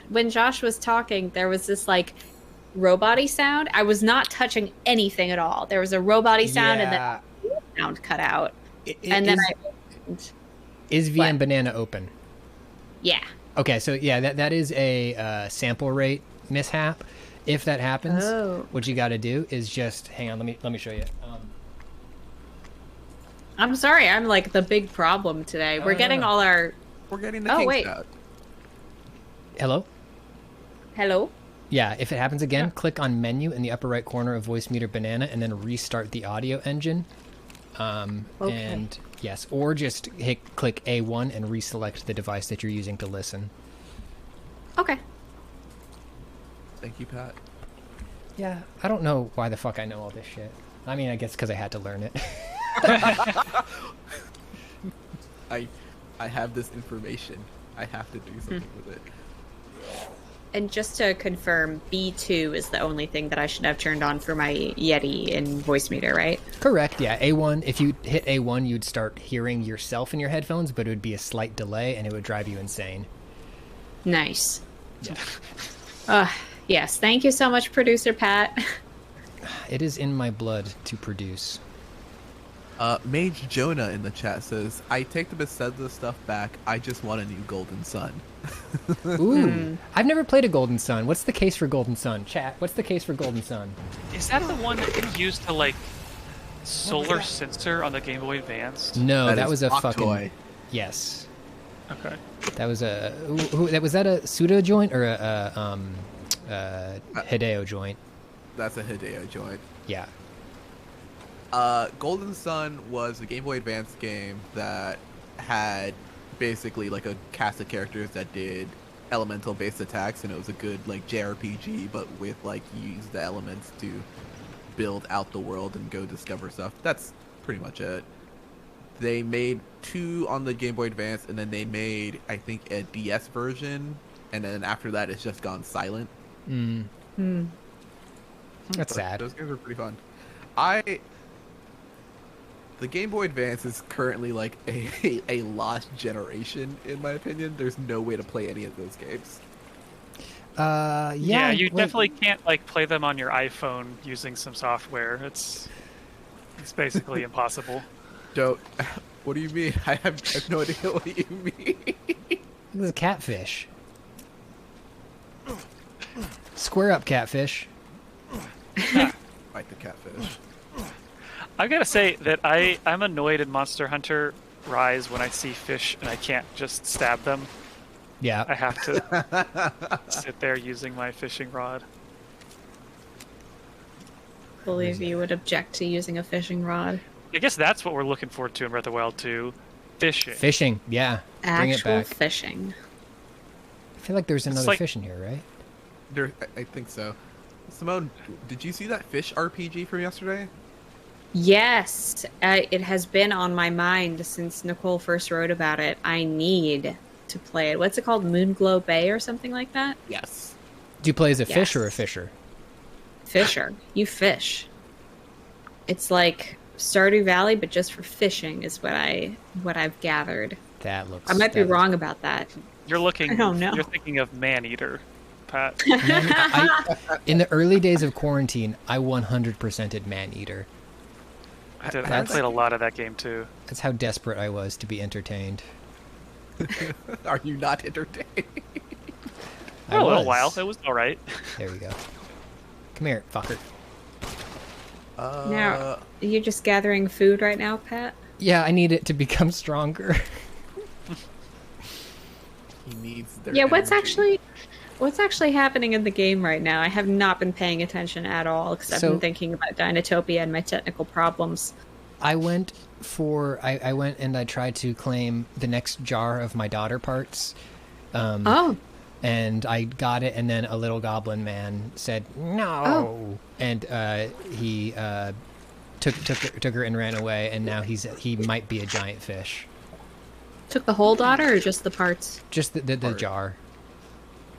When Josh was talking, there was this like robot-y sound. I was not touching anything at all. There was a robot-y sound and then the sound cut out. And then Is VM What? Banana open? yeah. Okay, so yeah, that is a sample rate mishap. If that happens, Oh. what you got to do is just hang on. Let me show you. I'm sorry, I'm like the big problem today. We're getting no. all our We're getting the Oh, kinks wait. out. Hello. hello. Yeah, if it happens again, click on menu in the upper right corner of Voice Meter Banana, and then restart the audio engine. Okay. And yes, or just click A1 and reselect the device that you're using to listen. Okay. Thank you, Pat. Yeah, I don't know why the fuck I know all this shit. I mean, I guess because I had to learn it. I have this information. I have to do something with it. And just to confirm, B2 is the only thing that I should have turned on for my Yeti in voice meter, right? Correct, yeah. A1, if you hit A1, you'd start hearing yourself in your headphones, but it would be a slight delay, and it would drive you insane. Nice. Yeah. Yes, thank you so much, Producer Pat. It is in my blood to produce. Mage Jonah in the chat says, I take the Bethesda stuff back. I just want a new Golden Sun. Ooh. I've never played a Golden Sun. What's the case for Golden Sun? Chat, what's the case for Golden Sun? Is that the one that you used to like solar sensor on the Game Boy Advance? No, that is was a Octoy. fucking... Yes. Okay. That was a... was that a Suda joint or a Hideo joint? That's a Hideo joint. Yeah. Golden Sun was a Game Boy Advance game that had basically like a cast of characters that did elemental based attacks, and it was a good like JRPG, but with like you use the elements to build out the world and go discover stuff. That's pretty much it. They made 2 on the Game Boy Advance, and then they made, I think, a DS version, and then after that it's just gone silent. That's sad. Those games are pretty fun. The Game Boy Advance is currently like a lost generation, in my opinion. There's no way to play any of those games. Yeah, you definitely can't like play them on your iPhone using some software. It's basically impossible. Don't. What do you mean? I have no idea what you mean. It was a catfish. Square up, catfish. Like the catfish. I've got to say that I'm annoyed in Monster Hunter Rise when I see fish and I can't just stab them. Yeah. I have to sit there using my fishing rod. I believe you would object to using a fishing rod. I guess that's what we're looking forward to in Breath of the Wild 2. Fishing. Fishing, yeah. Bring it Actual back. fishing. I feel like there's another like- fish in here, right? I think so. Simone, did you see that fish RPG from yesterday? Yes, it has been on my mind since Nicole first wrote about it. I need to play it. What's it called? Moonglow Bay or something like that? Yes. Do you play as a fish Yes. or a fisher? Fisher. You fish. It's like Stardew Valley, but just for fishing is what I've gathered. That looks... I might be that looks- wrong about that. You're looking. I don't know. You're thinking of Maneater, Pat. In the early days of quarantine, I 100%ed Maneater. I played a lot of that game too. That's how desperate I was to be entertained. Are you not entertained? I For a little was. while. It was all right. There we go. Come here, fucker. Now, are you just gathering food right now, Pat? Yeah, I need it to become stronger. He needs their Yeah, what's energy. actually happening in the game right now? I have not been paying attention at all, because I've So- been thinking about Dinotopia and my technical problems. I went and I tried to claim the next jar of my daughter parts. Oh, And I got it, and then a little goblin man said no, and he took her and ran away, and now he might be a giant fish. took the whole daughter or just the parts? Just the Part. jar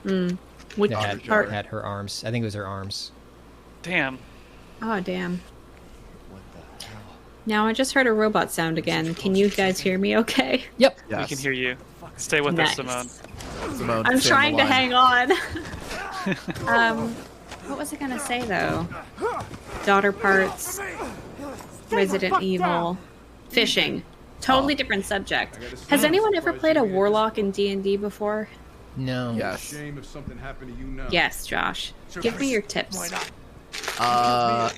Which that part? had her arms. I think it was her arms. Damn. Oh, damn. What the hell? Now I just heard a robot sound again. Can you guys hear me okay? Yep. Yes. We can hear you. Stay with Nice. us, Simone. Simone, I'm stay on trying the to line. hang on. What was I gonna say though? Daughter parts, Resident Evil, fishing. Totally different subject. Has anyone ever played a warlock in D&D before? No. Yes. Shame if something happened to you now. Yes, Josh. Give me your tips. Here's Now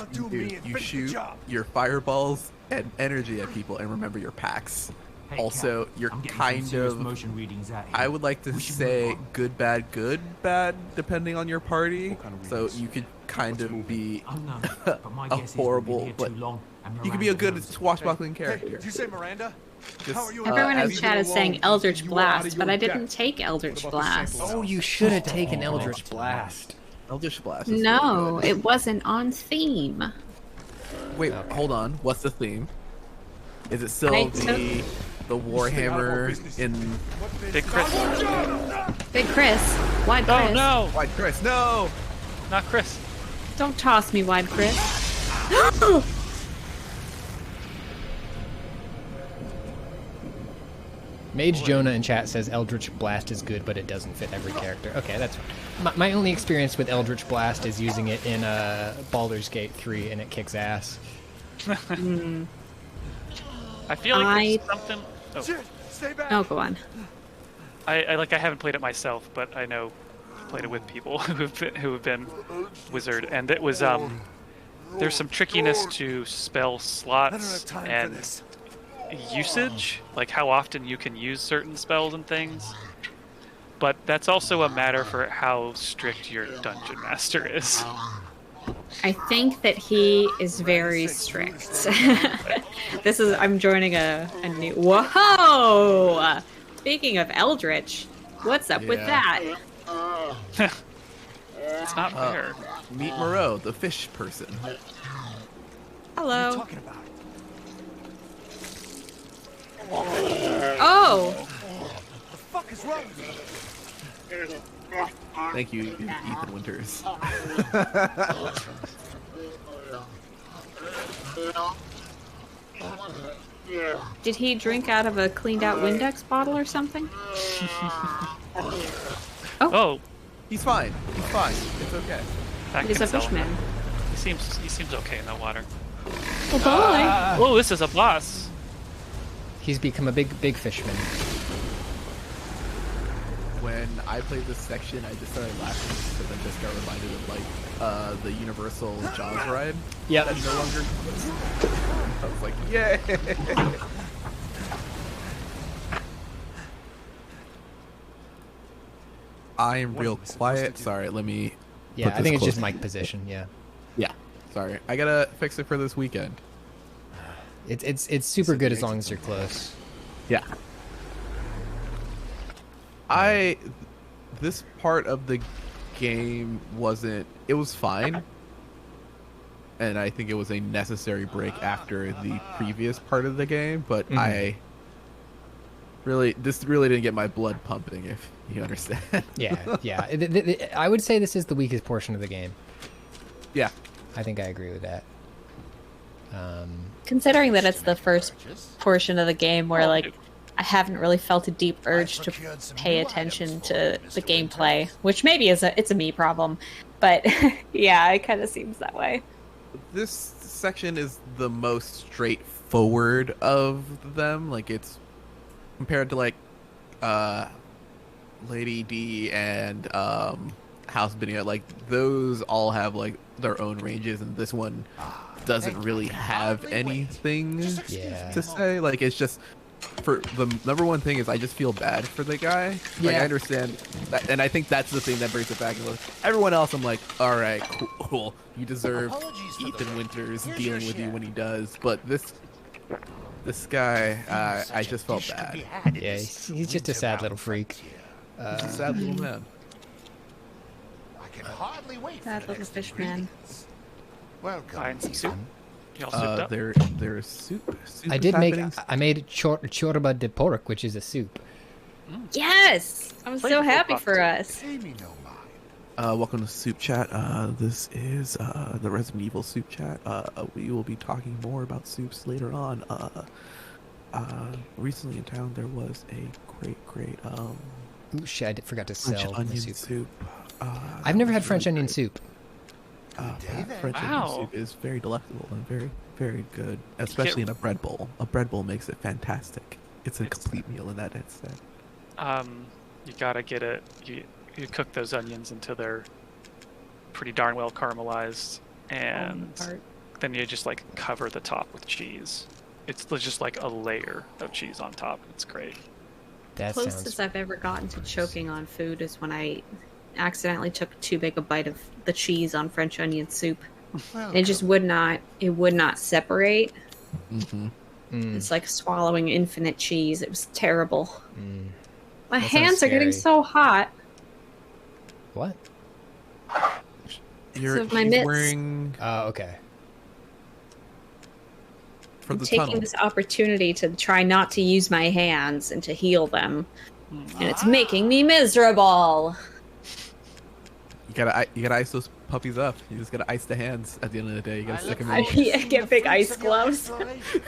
what do you me do. and You finish the shoot job. your fireballs and energy at people, and remember your packs. Hey, Also, Cat, you're I'm getting some kind serious of... motion readings out here. I would like to We should say move on. good, bad, depending on your party. What kind of So readings? you could kind What's of be I don't know, but my a guess is we've horrible, been here but too long, and you could be a Miranda good knows it. swashbuckling Hey, character. did you say Miranda? Just, How are you? Everyone in as the you chat go is saying along, Eldritch you are out of Blast, your but I depth. didn't take Eldritch What about the Blast. sample? Oh, you should have taken Eldritch Blast. Eldritch Blast. Is No, really good. it wasn't on theme. Wait, hold on. What's the theme? Is it still I the the Warhammer in Big Chris. Big Chris. Wide Chris. Oh no! White Chris. No. Not Chris. Don't toss me, Wide Chris. Mage Jonah in chat says Eldritch Blast is good, but it doesn't fit every character. Okay, that's my only experience with Eldritch Blast is using it in Baldur's Gate 3, and it kicks ass. I feel like there's something. Oh. Stay back. Oh, go on. I haven't played it myself, but I know I've played it with people who have been wizard, and it was there's some trickiness to spell slots and usage, like how often you can use certain spells and things. But that's also a matter for how strict your dungeon master is. I think that he is very strict. I'm joining a new. Whoa! Speaking of Eldritch, what's up with that? It's not fair. Meet Moreau, the fish person. Hello. Talking about. Oh! The fuck is wrong with you? Thank you, Ethan Winters. Did he drink out of a cleaned out Windex bottle or something? Oh, He's fine. He's fine. It's okay. that He's can a sell. fishman. He seems okay in the water. Oh boy! Oh, this is a boss. He's become a big fisherman. When I played this section, I just started laughing because I just got reminded of like the Universal Jaws ride. Yeah. That no longer exists. I was like, yay! I am real quiet. Sorry, let me. Yeah, put I this think it's just closer. mic position. Yeah. Yeah. Sorry, I gotta fix it for this weekend. It's super good as long as you're close. Yeah. This part of the game wasn't. It was fine. And I think it was a necessary break after the previous part of the game, but this really didn't get my blood pumping, if you understand. Yeah. I would say this is the weakest portion of the game. Yeah. I think I agree with that. Considering that it's the first portion of the game where like I haven't really felt a deep urge to pay attention to the gameplay, which maybe it's a me problem, but yeah, it kind of seems that way. This section is the most straightforward of them. Like, it's compared to like Lady D and House Benia, like those all have like their own ranges, and this one doesn't really have anything to say. Like, it's just, for the number one thing is I just feel bad for the guy. Like, I understand that, and I think that's the thing that brings it back. Everyone else, I'm like, all right, cool. You deserve Ethan Winters dealing with you when he does, but this guy, I just felt bad. Yeah, he's just a sad little freak. He's a sad little man. I can hardly wait. That little fish man. Welcome. Buying some soup. Y'all souped up? There's soup. I did I made chorba de pork, which is a soup. Yes, I'm so happy for us. Pay me no mind. Welcome to Soup Chat. This is the Resident Evil Soup Chat. We will be talking more about soups later on. Recently in town there was a great Ooh, shit, I forgot to French sell my onion soup. soup. I've never had French onion soup. French onion soup is very delectable and very, very good, especially in a bread bowl. A bread bowl makes it fantastic. It's a complete meal in that instant. You gotta get it. You cook those onions until they're pretty darn well caramelized, and then you just like cover the top with cheese. It's just like a layer of cheese on top. It's great. That Closest sounds. I've ever gotten to choking on food is when I accidentally took too big a bite of the cheese on French onion soup. It just would not separate. It's like swallowing infinite cheese. It was terrible. My That sounds hands are getting scary. so hot. What? You're my mitts. wearing Oh, okay. from the taking tunnel. this opportunity to try not to use my hands and to heal them, and it's making me miserable. You gotta ice those puppies up. You just gotta ice the hands at the end of the day. You gotta stick them I get big ice gloves.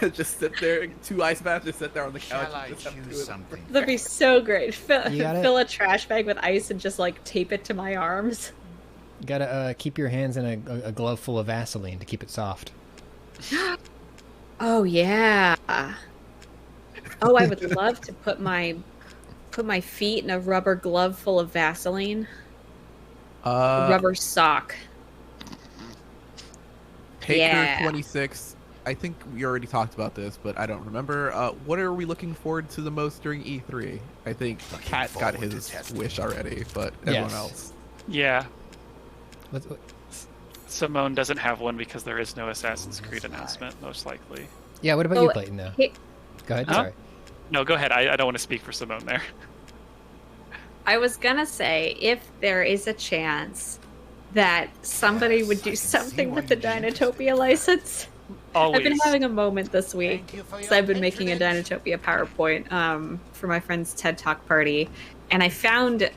in. Just sit there, 2 ice baths, just sit there on the couch. Shall I And just have choose 2 something? That'd be so great. You gotta- Fill a trash bag with ice and just like tape it to my arms. You gotta keep your hands in a glove full of Vaseline to keep it soft. Oh yeah. Oh, I would love to put my feet in a rubber glove full of Vaseline. Rubber sock. Taker 26. I think we already talked about this, but I don't remember. What are we looking forward to the most during E3? I think Kat got his wish already, but everyone else. Yeah. What, Simone doesn't have one because there is no Assassin's Creed announcement, most likely. yeah, what about you, Clayton, though? Go ahead, Huh? sorry. No, go ahead. I don't want to speak for Simone there. I was gonna say, if there is a chance that somebody would do something with the Dinotopia license. Always. I've been having a moment this week Thank you for because your I've been making a patronage. Dinotopia PowerPoint for my friend's TED Talk party, and I found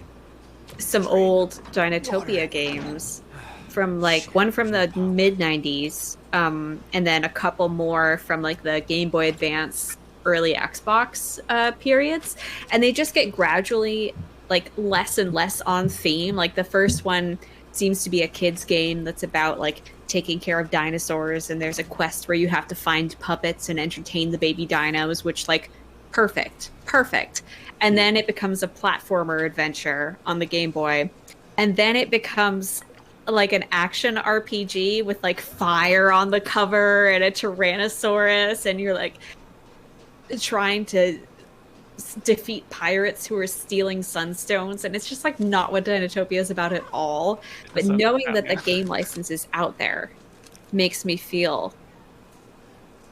some old Dinotopia games from like one from the mid 90s, and then a couple more from like the Game Boy Advance, early Xbox periods, and they just get gradually like less and less on theme. Like the first one seems to be a kid's game that's about like taking care of dinosaurs, and there's a quest where you have to find puppets and entertain the baby dinos, which like perfect. And then it becomes a platformer adventure on the Game Boy, and then it becomes like an action RPG with like fire on the cover and a Tyrannosaurus, and you're like trying to defeat pirates who are stealing sunstones, and it's just like not what Dinotopia is about at all. But Doesn't knowing sound that the good. game license is out there makes me feel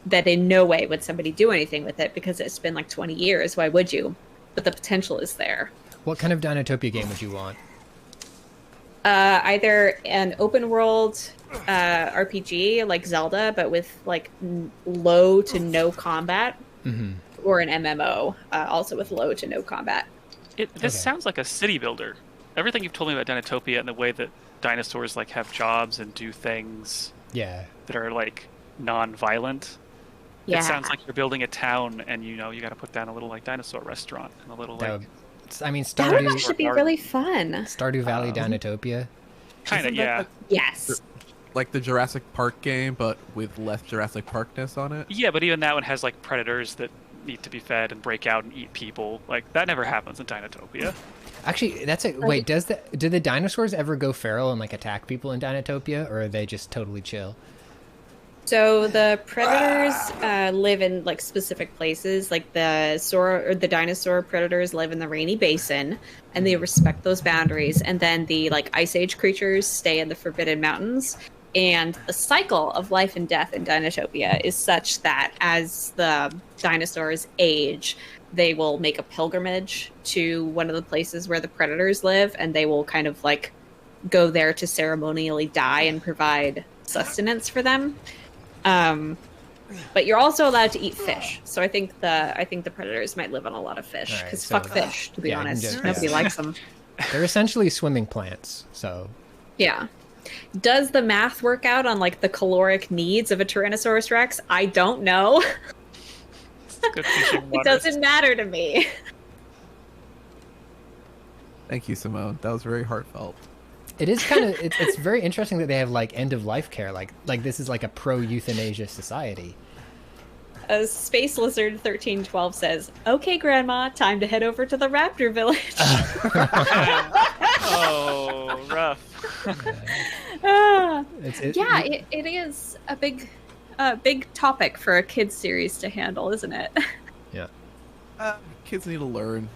that in no way would somebody do anything with it, because it's been like 20 years. Why would you? But the potential is there. What kind of Dinotopia game would you want? Either an open world RPG like Zelda, but with like low to no combat, Mm-hmm. or an MMO also with low to no combat. This Okay. sounds like a city builder. Everything you've told me about Dinotopia and the way that dinosaurs like have jobs and do things Yeah. that are like non-violent. Yeah. It sounds like you're building a town, and you know you got to put down a little like dinosaur restaurant and a little That like would, I mean, That would Stardew, actually be really fun. Stardew Valley Dinotopia. kind of Isn't that yeah. Yes. Like the Jurassic Park game, but with less Jurassic Parkness on it. Yeah, but even that one has like predators that need to be fed and break out and eat people. Like that never happens in Dinotopia. Actually, that's a wait. Do the dinosaurs ever go feral and like attack people in Dinotopia, or are they just totally chill? So the predators live in like specific places. Like the dinosaur predators live in the rainy basin, and they respect those boundaries. And then the like ice age creatures stay in the Forbidden Mountains. And the cycle of life and death in Dinotopia is such that as the dinosaurs age, they will make a pilgrimage to one of the places where the predators live, and they will kind of like go there to ceremonially die and provide sustenance for them. But you're also allowed to eat fish, so I think the predators might live on a lot of fish, Alright, because so- fuck fish, to be yeah, honest. yeah. Nobody likes them. They're essentially swimming plants. So Yeah. Does the math work out on like the caloric needs of a Tyrannosaurus Rex? I don't know. Good fishing It waters. doesn't matter to me. Thank you, Simone. That was very heartfelt. it is kind of it's very interesting that they have like end of life care. Like this is like a pro euthanasia society. Space Lizard 1312 says, "Okay, Grandma, time to head over to the Raptor Village." Oh, rough. Ah. Yeah, It is a big topic for a kids series to handle, isn't it? yeah. Kids need to learn.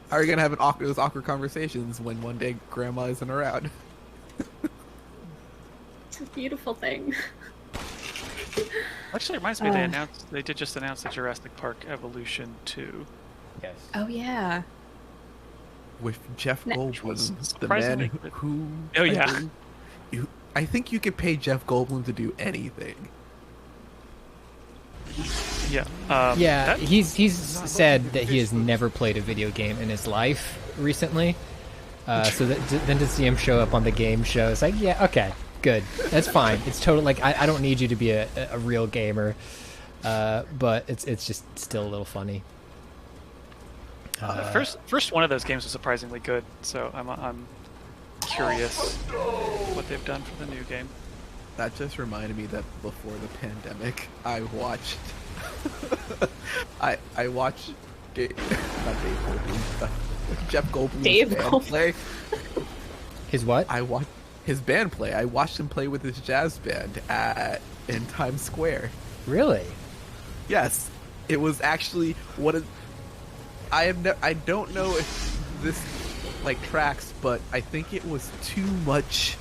How are you gonna have those awkward conversations when one day Grandma isn't around? It's a beautiful thing. Actually, it reminds me they did just announce the Jurassic Park Evolution 2. Yes. Oh yeah. With Jeff Ne- Which was Goldblum, the man surprisingly good. who... Oh, yeah. I think you could pay Jeff Goldblum to do anything. Yeah. Yeah, he's said that he has never played a video game in his life recently. So then to see him show up on the game show, it's like, yeah, okay, good, that's fine. It's totally like I don't need you to be a real gamer, but it's just still a little funny. First one of those games was surprisingly good, so I'm curious what they've done for the new game. That just reminded me that before the pandemic, I watched I watched not Dave Goldblum, Jeff Goldblum's Dave band Goldblum. play. His what? I watched his band play. I watched him play with his jazz band in Times Square. Really? Yes, it was actually I don't know if this like tracks, but I think it was too much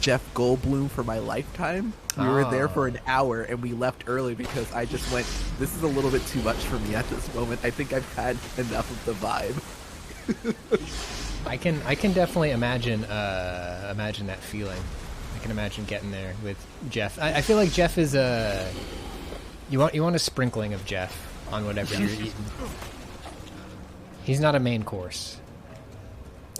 Jeff Goldblum for my lifetime. We were there for an hour and we left early because I just went, this is a little bit too much for me at this moment. I think I've had enough of the vibe. I can definitely imagine that feeling. I can imagine getting there with Jeff. I feel like Jeff is you want a sprinkling of Jeff on whatever you're eating. He's not a main course.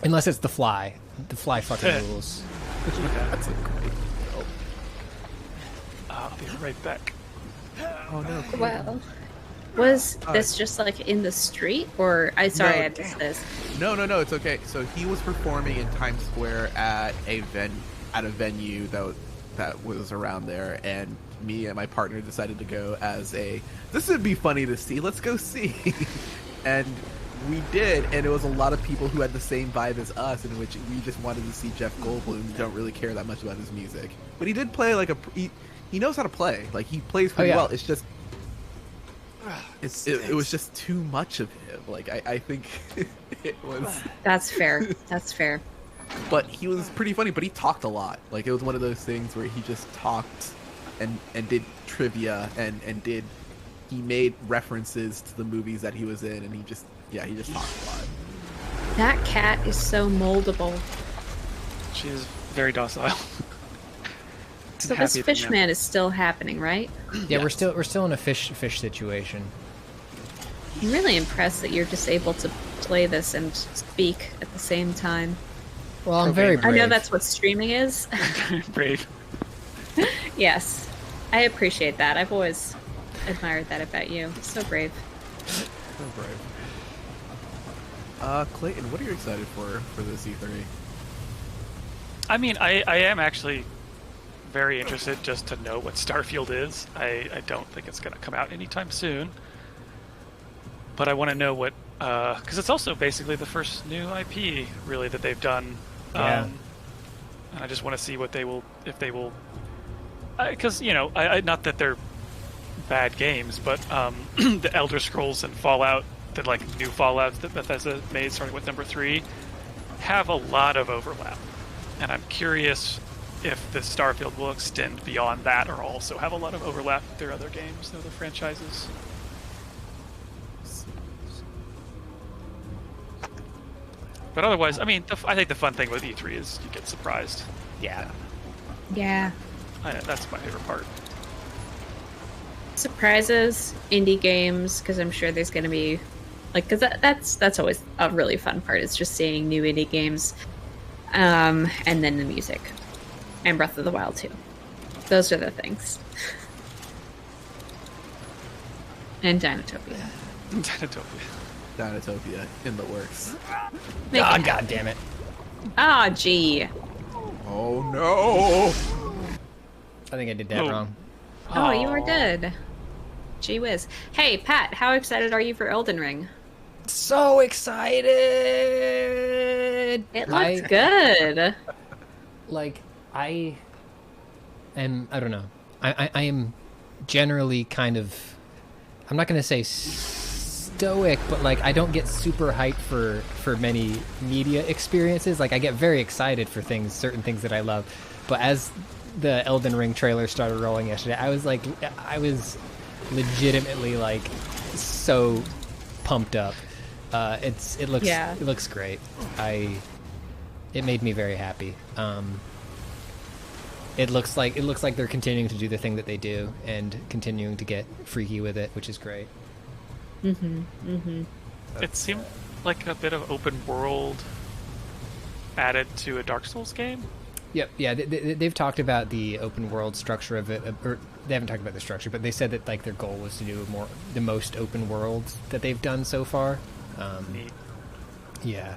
Unless it's the fly. The fly fucking rules. That's a great deal. I'll be right back. Oh no. Cool. Well, was this just like in the street, or I missed this. No, it's okay. So he was performing in Times Square at a venue that was around there, and me and my partner decided to go as this would be funny to see. Let's go see. And we did, and it was a lot of people who had the same vibe as us, in which we just wanted to see Jeff Goldblum. We don't really care that much about his music, but he did play like he knows how to play. Like he plays pretty well. It's just it was just too much of him. Like I think it was. That's fair. That's fair. But he was pretty funny. But he talked a lot. Like it was one of those things where he just talked and did trivia and he made references to the movies that he was in, and he just talked a lot. That cat is so moldable. She is very docile. So this Fishman is still happening, right? Yeah, we're still in a fish situation. I'm really impressed that you're just able to play this and speak at the same time. Well, I'm very brave. I know that's what streaming is. Brave. Yes, I appreciate that. I've always admired that about you. So brave. So brave. Clayton, what are you excited for this E3? I mean, I am actually very interested just to know what Starfield is. I don't think it's going to come out anytime soon. But I want to know what... because it's also basically the first new IP, really, that they've done. Yeah. And I just want to see what they will... If they will... Because, not that they're bad games, but the Elder Scrolls and Fallout, the new Fallouts that Bethesda made, starting with number 3, have a lot of overlap. And I'm curious if the Starfield will extend beyond that or also have a lot of overlap with their other games, their other franchises. But otherwise, I mean, I think the fun thing with E3 is you get surprised. Yeah. Yeah. That's my favorite part. Surprises, indie games, because I'm sure there's going to be, because that's always a really fun part. It's just seeing new indie games, and then the music, and Breath of the Wild too. Those are the things. And Dinotopia. Dinotopia in the works. God damn it! Ah, gee. Oh no! I think I did that wrong. Oh, you are good. Gee whiz. Hey, Pat, how excited are you for Elden Ring? So excited! It looks good. I don't know. I am generally kind of, I'm not going to say stoic, but I don't get super hyped for many media experiences. I get very excited for certain things that I love. But as the Elden Ring trailer started rolling yesterday, I was legitimately so pumped up. It looks great. It made me very happy. it looks like they're continuing to do the thing that they do and continuing to get freaky with it, which is great. It seemed like a bit of open world added to a Dark Souls game. Yep, yeah, they've talked about the open world structure of it, or they haven't talked about the structure, but they said that like their goal was to do the most open world that they've done so far. Neat. Yeah.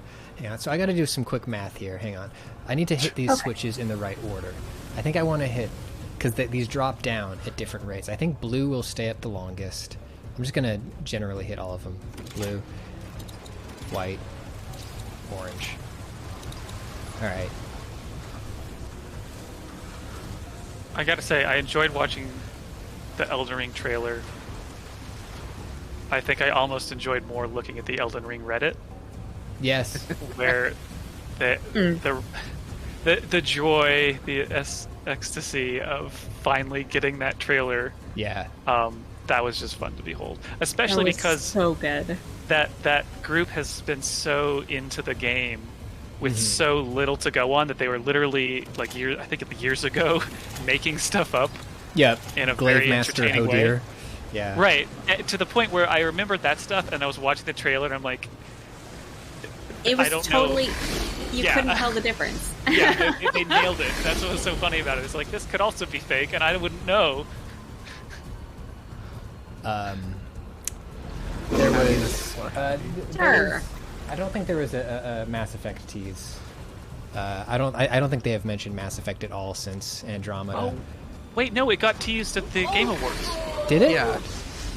So I got to do some quick math here. Hang on, I need to hit these switches in the right order. I think I want to hit because these drop down at different rates. I think blue will stay up the longest. I'm just gonna generally hit all of them: blue, white, orange. All right. I gotta say, I enjoyed watching the Elden Ring trailer. I think I almost enjoyed more looking at the Elden Ring Reddit, Yes. where the joy, the ecstasy of finally getting that trailer. Yeah. That was just fun to behold, especially because so good. that group has been so into the game with so little to go on that they were literally like years ago making stuff up. Yep. In a Glaive very Master entertaining way. Hodir. Yeah. Right, to the point where I remembered that stuff, and I was watching the trailer, and I'm like, It was I don't totally. know. You Yeah. couldn't tell the difference. Yeah, they nailed it. That's what was so funny about it. It's like, this could also be fake, and I wouldn't know. There was. Sure. I don't think there was a Mass Effect tease. I don't think they have mentioned Mass Effect at all since Andromeda. Oh, wait, no, it got teased at the Game Awards. Did it? Yeah.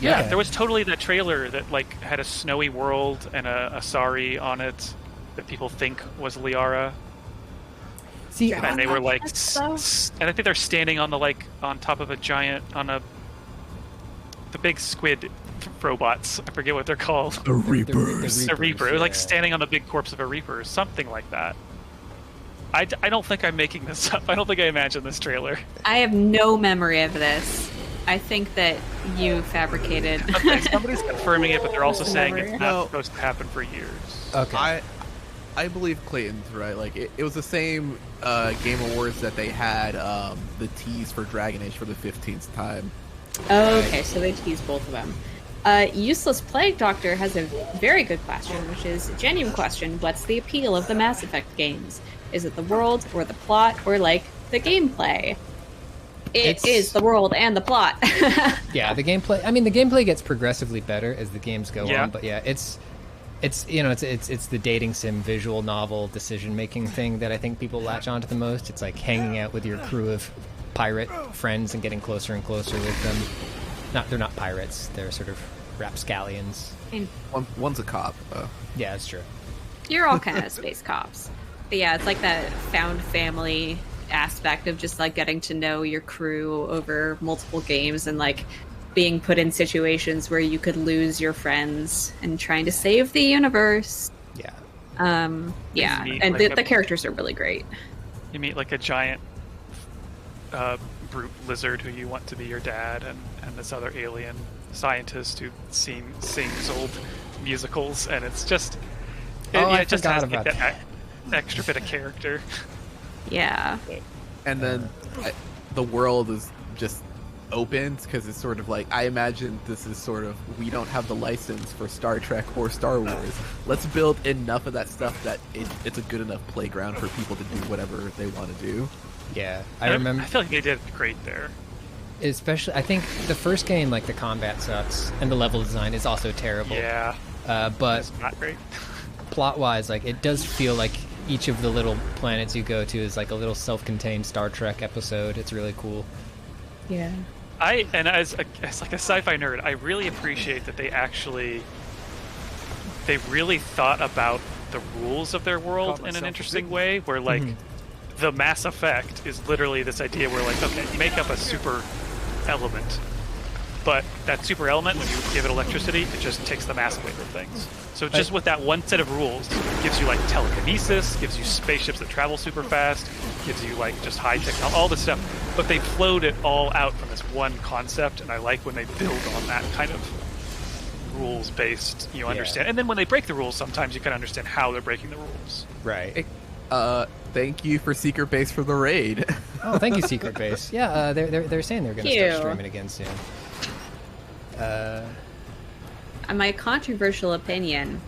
Yeah, Okay. there was totally that trailer that like had a snowy world and a Asari on it that people think was Liara, See, and they were like, That's so- and I think they're standing on on top of a giant the big squid robots. I forget what they're called. The Reapers. A Reaper. It was like yeah. standing on the big corpse of a Reaper, or something like that. I don't think I'm making this up. I don't think I imagined this trailer. I have no memory of this. I think that you fabricated. Okay, somebody's confirming it, but they're also saying Memory. it's No. not supposed to happen for years. Okay. I believe Clayton's right. Like it was the same Game Awards that they had the tease for Dragon Age for the 15th time. Okay, so they teased both of them. Useless Plague Doctor has a very good question, which is a genuine question. What's the appeal of the Mass Effect games? Is it the world, or the plot, or like the gameplay? It is the world and the plot. Yeah, the gameplay. I mean, the gameplay gets progressively better as the games go Yeah. on. But yeah, it's the dating sim visual novel decision making thing that I think people latch onto the most. It's like hanging out with your crew of pirate friends and getting closer and closer with them. They're not pirates. They're sort of rapscallions. One's a cop. Yeah, that's true. You're all kind of space cops. But yeah, it's like that found family aspect of just like getting to know your crew over multiple games and like being put in situations where you could lose your friends and trying to save the universe. Yeah. Yeah, neat, and like the characters are really great. You meet like a giant brute lizard who you want to be your dad, and this other alien scientist who sings old musicals, and it's just I it just forgot has about like, that extra bit of character. Yeah. And then the world is just opened because it's sort of like, I imagine this is sort of, we don't have the license for Star Trek or Star Wars. Let's build enough of that stuff that it's a good enough playground for people to do whatever they want to do. Yeah. I remember. I feel like they did great there. Especially, I think the first game, like the combat sucks and the level design is also terrible. Yeah, But it's not great. plot-wise, like it does feel like each of the little planets you go to is like a little self-contained Star Trek episode. It's really cool. Yeah. As like a sci-fi nerd, I really appreciate that they really thought about the rules of their world in an interesting way, where like the Mass Effect is literally this idea where like, okay, you make up a super element, but that super element, when you give it electricity, it just takes the mass away from things. So just with that one set of rules, gives you like telekinesis, gives you spaceships that travel super fast, gives you like just high technology, all this stuff. But they flowed it all out from this one concept, and I like when they build on that kind of rules-based, understand. And then when they break the rules, sometimes you can understand how they're breaking the rules. Right. Thank you for Secret Base for the raid. Oh, thank you, Secret Base. Yeah, they're saying they're going to start streaming again soon. My controversial opinion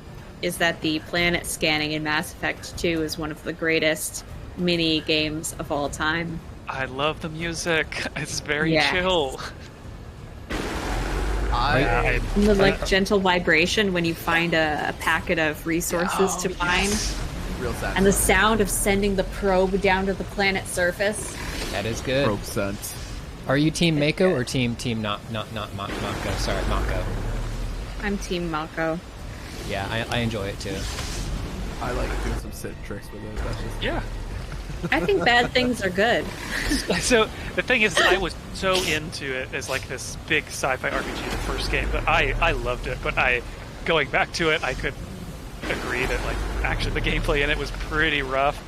is that the planet scanning in Mass Effect 2 is one of the greatest mini games of all time. I love the music. It's very Yes. chill. I And the gentle vibration when you find a packet of resources to mine, real sad. and the sound of sending the probe down to the planet's surface. That is good. Probe sense. Are you Team Mako or Team not Mako? Sorry, Mako. I'm Team Mako. Yeah, I enjoy it too. I like doing some sit tricks with it. That's just Yeah. I think bad things are good. So the thing is, I was so into it as like this big sci-fi RPG, the first game, but I loved it. But going back to it, I could agree that like actually the gameplay in it was pretty rough.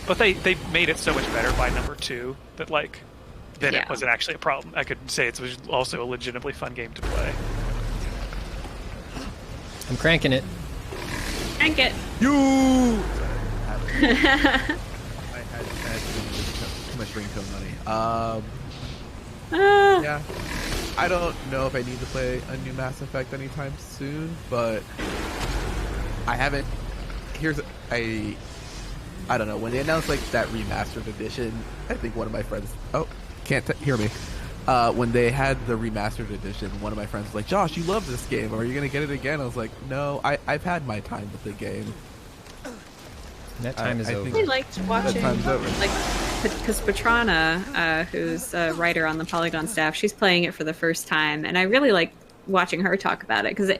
But they made it so much better by number 2 that like then Yeah. it wasn't actually a problem. I could say it was also a legitimately fun game to play. I'm cranking it. Crank it. you. I had too much ringtone money. Yeah. I don't know if I need to play a new Mass Effect anytime soon, but I haven't. I don't know, when they announced like that remastered edition, I think one of my friends can't hear me. When they had the remastered edition, one of my friends was like, "Josh, you love this game. Are you gonna get it again?" I was like, "No, I've had my time with the game." That time is I over. think- I liked watching, time's over. like, because Patrana, who's a writer on the Polygon staff, she's playing it for the first time, and I really like watching her talk about it because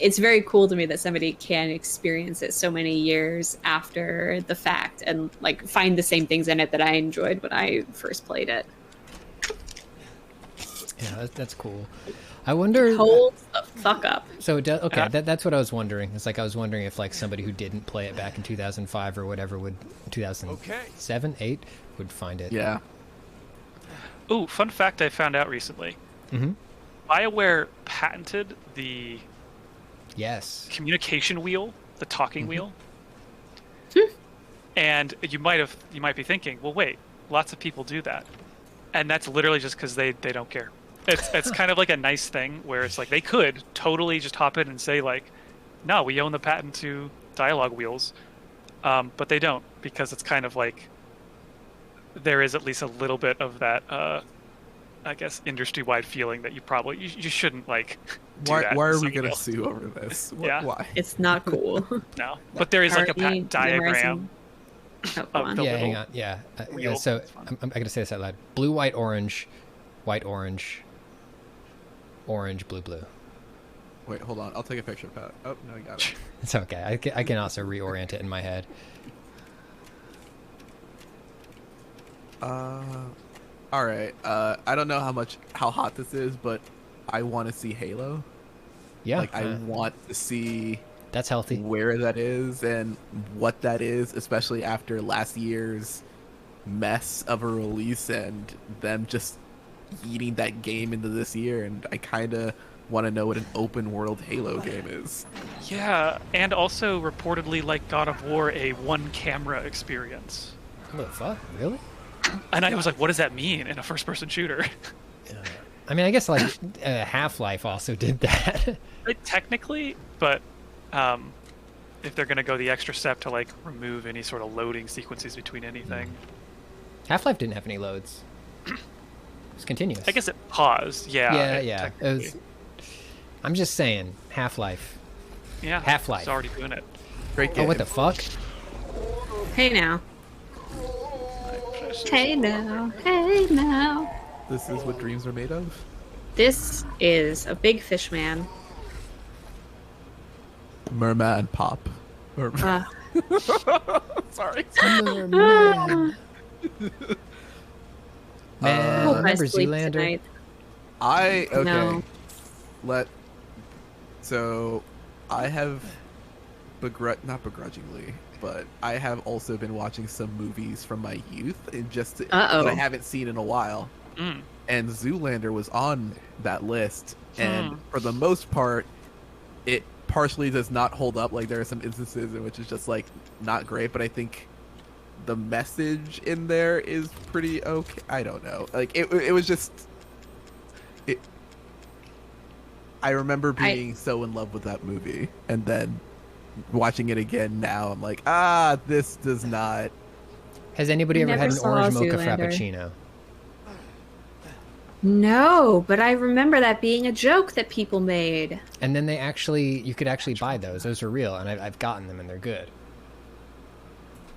it's very cool to me that somebody can experience it so many years after the fact and like find the same things in it that I enjoyed when I first played it. Yeah, that's cool. I wonder. Hold the fuck up. So that's what I was wondering. It's like I was wondering if like somebody who didn't play it back in 2005 or whatever would 2007, 8 would find it. Yeah. Ooh, fun fact I found out recently. Mm-hmm. BioWare patented the Yes. communication wheel, the talking wheel. And you might be thinking, well, wait, lots of people do that, and that's literally just because they don't care. It's kind of like a nice thing where it's like they could totally just hop in and say like, no, we own the patent to dialogue wheels, but they don't, because it's kind of like there is at least a little bit of that I guess industry-wide feeling that you shouldn't like do Why that are to we somebody gonna else. sue over this? Yeah. Why? It's not cool. No, but there is like a Already patent diagram. Oh, go on. The Yeah, little hang on. Yeah. wheel. So It's fun. I'm gonna say this out loud: blue, white, orange, orange, blue, blue. Wait, hold on. I'll take a picture of that. Oh no, I got it. It's okay. I can also reorient it in my head. All right. I don't know how hot this is, but I want to see Halo. Yeah. Like I want to see that's healthy. where that is and what that is, especially after last year's mess of a release and them just eating that game into this year. And I kind of want to know what an open world Halo game is. Yeah, and also reportedly like God of War, a one-camera experience. What the fuck? Really? And I was like, what does that mean in a first-person shooter? I mean, I guess like Half-Life also did that. Technically, but if they're going to go the extra step to like remove any sort of loading sequences between anything, Half-Life didn't have any loads. It was continuous. I guess it paused. Yeah. Yeah. technically. I'm just saying, Half-Life. Yeah. Half-Life. It's already doing it. Great game. Oh, what the fuck? Hey now. Hey now. Hey now. This is what dreams are made of. This is a big fish man. Merman pop. Uh, Sorry. Man, Uh, hope I remember sleep Zoolander? tonight. Okay. No. So I have not begrudgingly, but I have also been watching some movies from my youth and that I haven't seen in a while. Mm. And Zoolander was on that list, and for the most part, it partially does not hold up. Like there are some instances in which it's just like not great, but I think the message in there is pretty okay. I don't know. Like it was just it. I remember being so in love with that movie, and then watching it again now, I'm like, this does not. Has anybody ever had an Never orange saw mocha Zoolander. frappuccino? No, but I remember that being a joke that people made. And then you could actually buy those. Those are real, and I've gotten them, and they're good.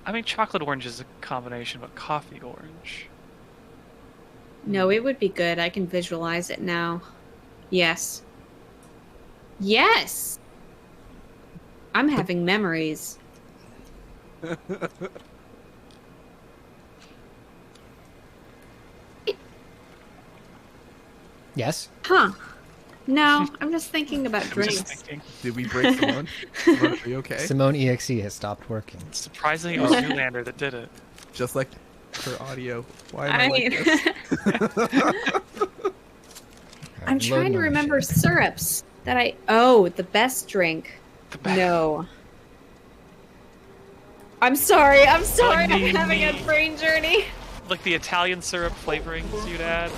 I mean, chocolate orange is a combination, but coffee orange. No, it would be good. I can visualize it now. Yes. Yes! I'm having memories. Yes? Huh. No, I'm just thinking about I'm just drinks. thinking. Did we break Simone? Simone, are you okay? Simone EXE has stopped working. Surprisingly, it was Zoolander that did it. Just like her audio. Why am I like this? I'm trying to remember syrups that I... Oh, the best drink. No. I'm sorry. I'm having a brain journey. Like the Italian syrup flavorings you'd add.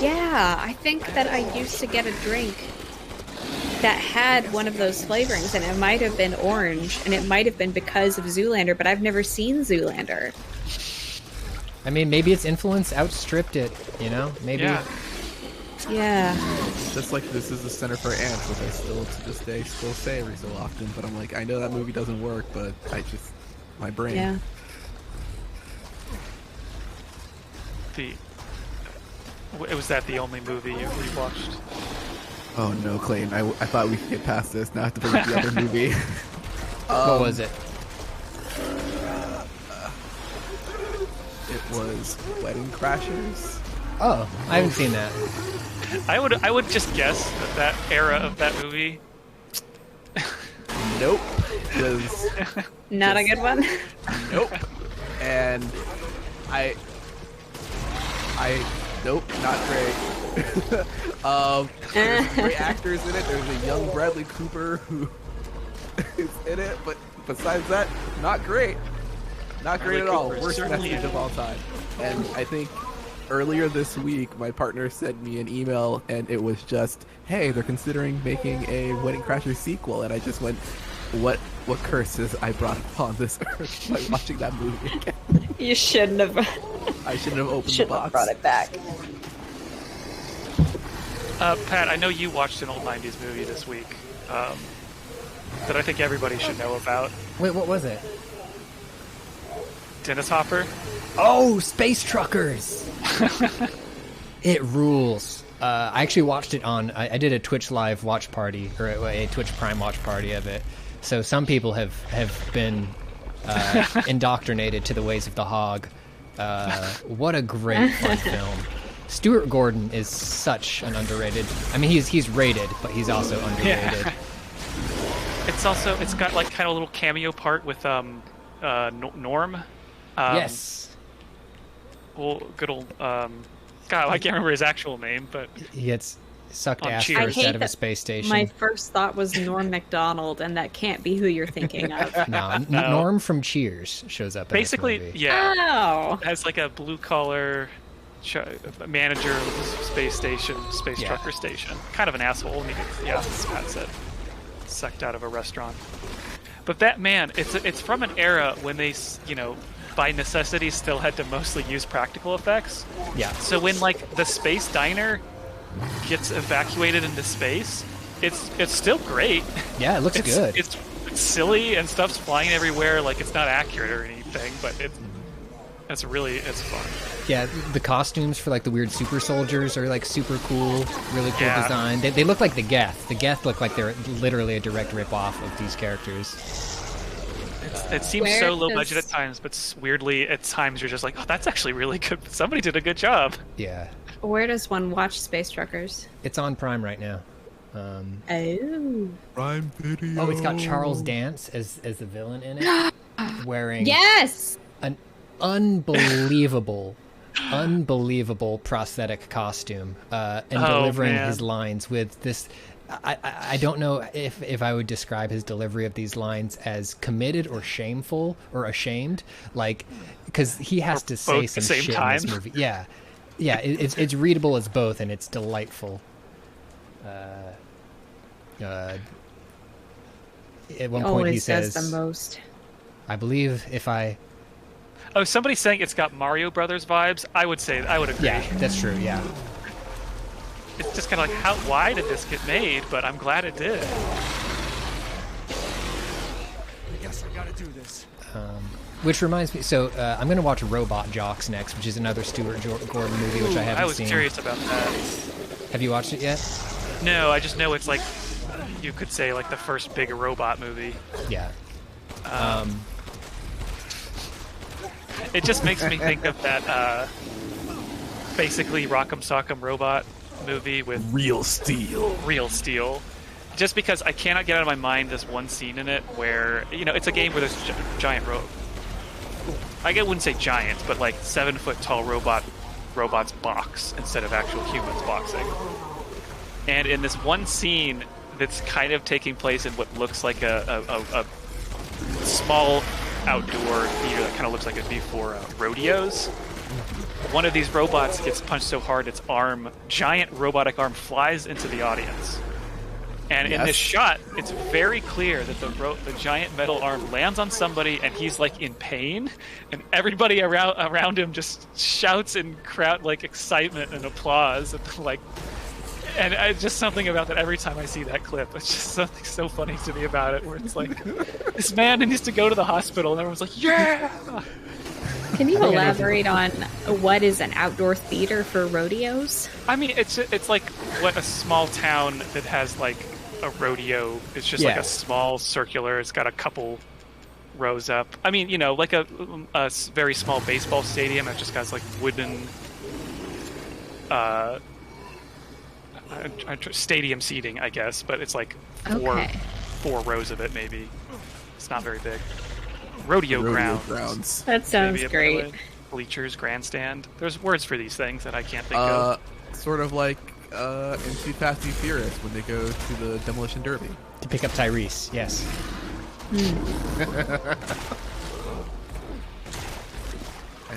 Yeah, I think that I used to get a drink that had one of those flavorings, and it might have been orange, and it might have been because of Zoolander, but I've never seen Zoolander. I mean, maybe its influence outstripped it, you know? Maybe. Yeah. Yeah. Just like this is the center for ants, which I still to this day still say every so often. But I'm like, I know that movie doesn't work, but my brain. Yeah. Was that the only movie you watched? Oh no, Clayton! I thought we could get past this. Now I have to bring up the other movie. What was it? It was Wedding Crashers. Oh, I haven't seen that. I would just guess that era of that movie. Nope. Just Not a good one? nope. And nope, not great. There's great actors in it. There's a young Bradley Cooper who is in it, but besides that, not great. Not great at all. Worst message of all time. And I think earlier this week, my partner sent me an email, and it was just, "Hey, they're considering making a Wedding Crashers sequel," and I just went, "What curses I brought upon this earth by watching that movie again?" You shouldn't have. I shouldn't have opened the Shouldn't box. have brought it back. Pat, I know you watched an old 90s movie this week that I think everybody should know about. Wait, what was it? Dennis Hopper. Oh, Space Truckers! It rules. I actually watched it on... I did a Twitch Live watch party, or a Twitch Prime watch party of it. So some people have been indoctrinated to the ways of the hog. What a great fun film. Stuart Gordon is such an underrated... I mean, he's rated, but he's also underrated. Yeah. It's got like kind of a little cameo part with Norm. Yes. Well, good old God, I can't remember his actual name, but He gets sucked On ass Cheers. first I hate out of a that space station. My first thought was Norm Macdonald, and that can't be who you're thinking of. No, Norm from Cheers shows up in basically, this movie. yeah, Oh. has like a blue collar manager of the space Yeah. trucker station. Kind of an asshole. And he gets, as Pat said, sucked out of a restaurant. But that man, it's from an era when they, by necessity, still had to mostly use practical effects. Yeah. So when like the space diner gets evacuated into space, it's still great. Yeah, it looks good. It's silly and stuff's flying everywhere. Like it's not accurate or anything, but it's fun. Yeah, the costumes for like the weird super soldiers are like super cool, really cool Yeah. design. They look like the Geth. The Geth look like they're literally a direct rip-off of these characters. It seems Where so low does- budget at times, but weirdly at times you're just like, oh, that's actually really good. Somebody did a good job. Yeah. Where does one watch Space Truckers? It's on Prime right now. Oh. Prime Video. Oh, it's got Charles Dance as the villain in it, wearing Yes! an unbelievable prosthetic costume and delivering man. his lines with this. I don't know if I would describe his delivery of these lines as committed or shameful or ashamed, like, because he has to say some shit in this movie. Yeah, it's readable as both, and it's delightful. At one point he says, does the most. I believe if I... Oh, somebody's saying it's got Mario Brothers vibes. I would agree. Yeah, that's true, yeah. It's just kind of like, why did this get made? But I'm glad it did. I guess I gotta do this. Which reminds me, so I'm going to watch Robot Jocks next, which is another Stuart Gordon movie, which I haven't seen. I was curious about that. Have you watched it yet? No, I just know it's like, you could say, like the first big robot movie. Yeah. It just makes me think of that basically Rock'em Sock'em Robot movie with Real Steel. Just because I cannot get out of my mind this one scene in it where, it's a game where there's giant I wouldn't say giant, but like 7-foot tall robots box instead of actual humans boxing. And in this one scene that's kind of taking place in what looks like a small outdoor theater that kind of looks like it'd be for rodeos. One of these robots gets punched so hard its giant robotic arm flies into the audience. And in this shot, it's very clear that the giant metal arm lands on somebody and he's like in pain, and everybody around him just shouts in crowd like excitement and applause and just something about that every time I see that clip. It's just something so funny to me about it, where it's like, this man needs to go to the hospital, and everyone's like, yeah! Can you elaborate on what is an outdoor theater for rodeos? I mean, it's like what a small town that has like a rodeo. It's just like a small circular. It's got a couple rows up. I mean, like a very small baseball stadium. It just has like wooden stadium seating, I guess, but it's like four rows of it, maybe. It's not very big. Rodeo grounds. That sounds great. Bleachers, grandstand. There's words for these things that I can't think of. Sort of like in Too Fast, Too Furious when they go to the Demolition Derby. To pick up Tyrese, yes.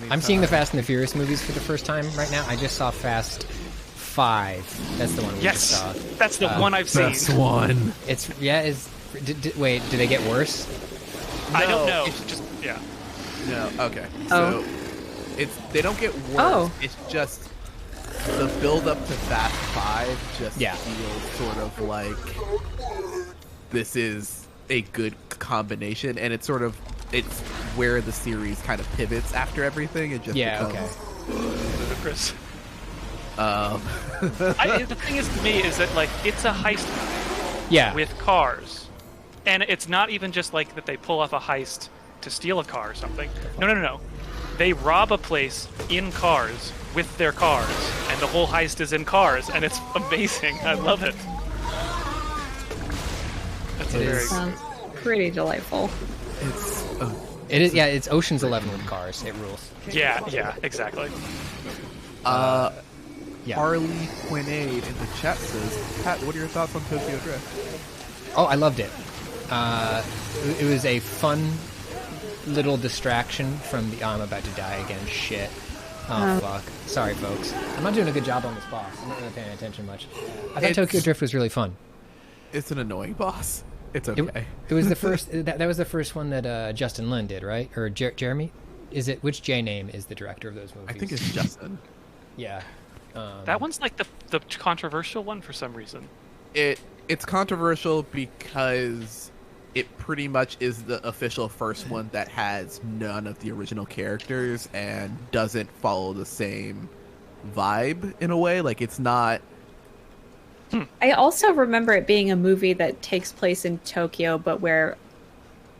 I'm seeing the Fast and the Furious movies for the first time right now. I just saw Fast 5. That's the one we just saw. That's the one I've seen. Best one. Wait, did they get worse? No, I don't know. It's just No, okay. Oh. So they don't get worse. Oh. It's just the build up to Fast 5 just feels sort of like this is a good combination, and it's where the series kind of pivots after everything. It just becomes ludicrous. The thing is to me is that like it's a heist movie with cars. And it's not even just like that they pull off a heist to steal a car or something. No. They rob a place in cars with their cars, and the whole heist is in cars, and it's amazing. I love it. Sounds pretty delightful. It's Ocean's 11 with cars. It rules. Yeah, exactly. Harley Quinade in the chat says, Pat, what are your thoughts on Tokyo Drift? Oh, I loved it. It was a fun little distraction from the I'm about to die again shit. Oh, fuck. Sorry, folks. I'm not doing a good job on this boss. I'm not really paying attention much. I thought Tokyo Drift was really fun. It's an annoying boss. It's okay. It was the first... that was the first one that Justin Lin did, right? Or Jeremy? Which J name is the director of those movies? I think it's Justin. Yeah. That one's like the controversial one for some reason. It's controversial because it pretty much is the official first one that has none of the original characters and doesn't follow the same vibe in a way. Like, it's not... I also remember it being a movie that takes place in Tokyo, but where,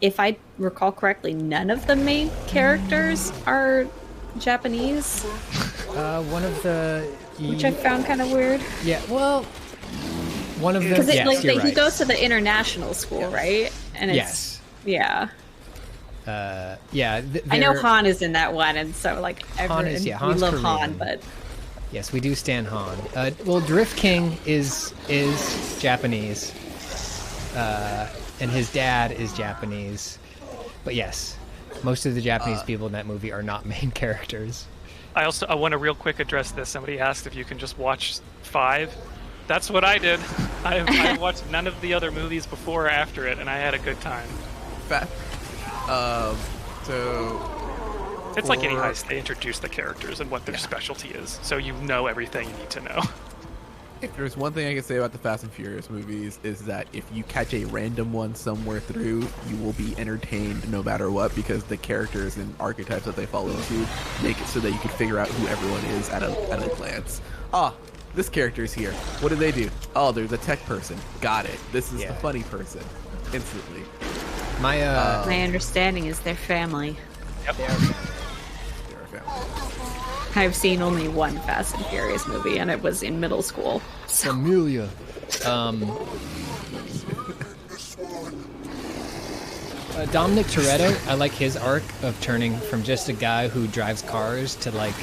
if I recall correctly, none of the main characters are Japanese. One of the... Which I found kind of weird. Yeah, well... One of them... Because he goes to the international school, right? And it's... Yeah. I know Han is in that one, and so, like, Han is, we love Han, but... Yes, we do stand Han. Well, Drift King is Japanese, and his dad is Japanese. But yes, most of the Japanese people in that movie are not main characters. I want to real quick address this. Somebody asked if you can just watch 5. That's what I did. I watched none of the other movies before or after it, and I had a good time. So It's like any heist. They introduce the characters and what their specialty is, so you know everything you need to know. if there's one thing I can say about the Fast and Furious movies is that if you catch a random one somewhere through, you will be entertained no matter what, because the characters and archetypes that they fall into make it so that you can figure out who everyone is at a glance. This character is here. What do they do? Oh, there's a tech person. Got it. This is the funny person. Instantly. My understanding is they're family. Yep. They're a family. I've seen only one Fast and Furious movie, and it was in middle school. So. Familia. Dominic Toretto, I like his arc of turning from just a guy who drives cars to like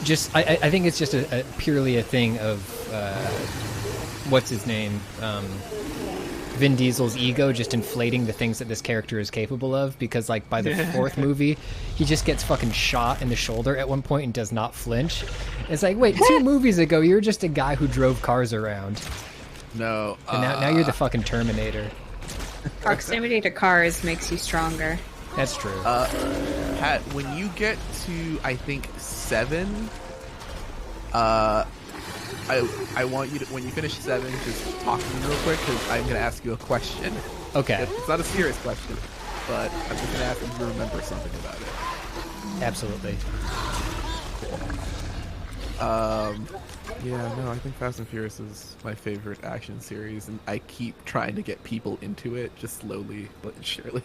just I think it's just a purely a thing of what's his name, Vin Diesel's ego just inflating the things that this character is capable of, because like by the 4th movie he just gets fucking shot in the shoulder at one point and does not flinch. It's like, wait, 2 movies ago you were just a guy who drove cars around. No. And now you're the fucking Terminator. Proximity to cars makes you stronger. That's true. Pat, when you get to, I think, 7, I want you to, when you finish 7, just talk to me real quick, because I'm going to ask you a question. Okay. It's not a serious question, but I'm just going to ask if you remember something about it. Absolutely. Yeah, no, I think Fast and Furious is my favorite action series, and I keep trying to get people into it, just slowly but surely.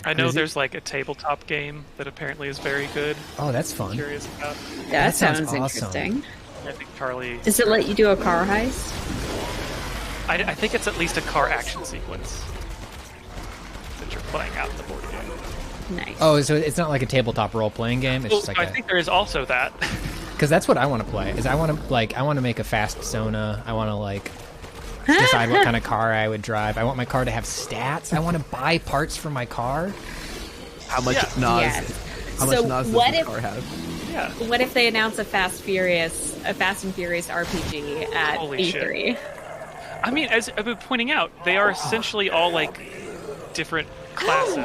I know there's like a tabletop game that apparently is very good. Oh, that's fun. I'm curious about. That sounds sounds awesome. interesting. I think Charlie. Does it let you do a car heist? I think it's at least a car action sequence that you're playing out in the board game. Nice. Oh, so it's not like a tabletop role-playing game. It's Well, just like I think there is also that. because that's what I want to play. Is I want to make a fast Sona. I want to like decide what kind of car I would drive. I want my car to have stats. I want to buy parts for my car. How much Yeah. Nas? Yes. How much So Nas does what the if- car have? Yeah. What if they announce a Fast and Furious RPG at Holy E3? I mean, as I've been pointing out, they are essentially all like different classes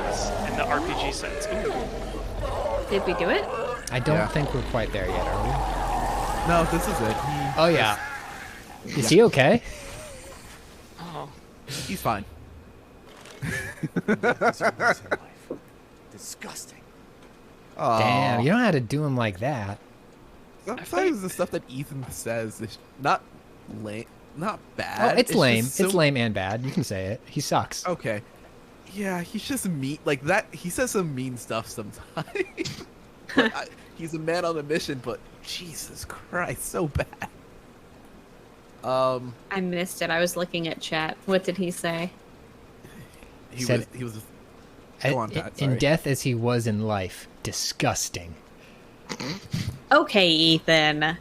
in the RPG sense. Ooh. Did we do it? I don't Yeah. think we're quite there yet, are we? No, this is it. Oh yeah. Is he okay? Oh. He's fine. Disgusting. Aw. Damn, you don't have to do him like that. Sometimes the stuff that Ethan says is not lame, not Oh, bad. it's lame. just so- It's lame and bad. You can say it. He sucks. Okay. Yeah, he's just mean. Like that, he says some mean stuff sometimes. He's a man on a mission, but Jesus Christ, so bad. I missed it. I was looking at chat. What did he say? He Said- was. Go on, Pat. In Sorry. death as he was in life. Disgusting. Okay, Ethan.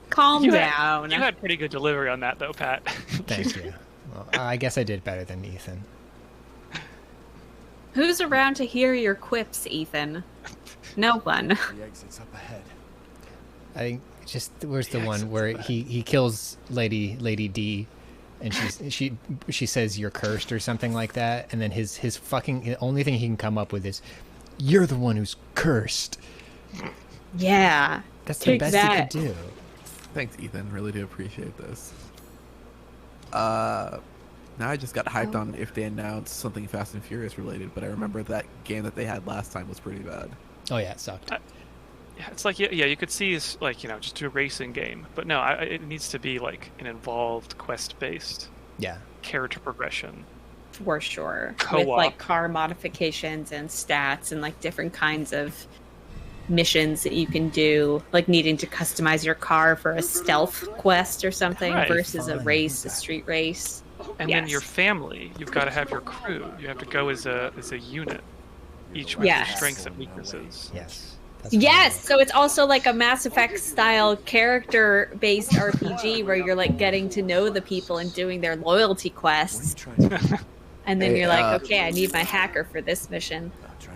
Calm down. You had pretty good delivery on that, though, Pat. Thank you. Well, I guess I did better than Ethan. Who's around to hear your quips, Ethan? No one. The exit's up ahead. I think just where's the one where he kills Lady D, and she says you're cursed or something like that, and then his fucking the only thing he can come up with is you're the one who's cursed. Yeah. That's the Take best that. he could do. Thanks, Ethan. Really do appreciate this. Now I just got hyped on if they announce something Fast and Furious related, but I remember that game that they had last time was pretty bad. Oh yeah, it sucked. Yeah, it's like, yeah, you could see it's like, just do a racing game. But no, it needs to be like an involved quest-based Yeah. character progression. For sure. Co-op. With like car modifications and stats and like different kinds of missions that you can do, like needing to customize your car for a stealth quest or something Right. versus a Fun. race, a street race. And then Yes. your family, you've got to have your crew. You have to go as a unit, each with Yes. their strengths and weaknesses. Yes. Yes, so it's also like a Mass Effect style character based RPG where you're like getting to know the people and doing their loyalty quests. And then Hey, you're like, okay, I need my hacker for this mission.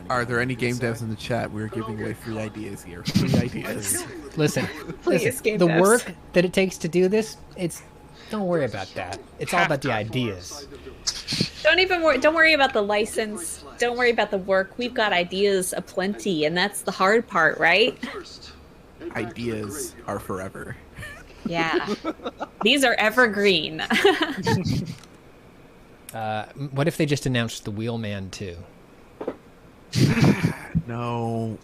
Are there any game devs in the chat? We're giving away free ideas here. Free ideas. Listen, Please, game the devs. work that it takes to do this, don't worry about that. It's all about the ideas. Don't worry about the license. Don't worry about the work. We've got ideas aplenty, and that's the hard part, right? Ideas are forever. Yeah. These are evergreen. What if they just announced the Wheelman 2? No.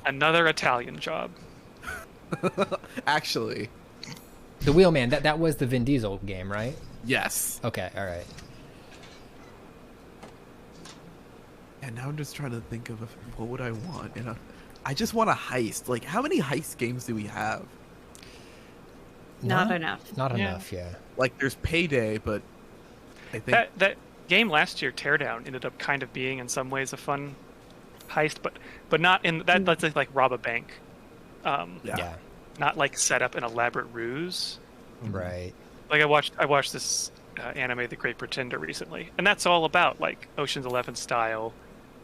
Another Italian job. Actually, The Wheelman, that was the Vin Diesel game, right? yes. Okay, all right. And now I'm just trying to think of what would I want. And I just want a heist. Like, how many heist games do we have? Not enough. Not Yeah. enough, yeah. Like, there's Payday, but I think That game last year, Teardown, ended up kind of being in some ways a fun heist, but not in that. That's like rob a bank. Yeah. Not like set up an elaborate ruse. Right. Like I watched this anime, The Great Pretender, recently, and that's all about like Ocean's 11 style,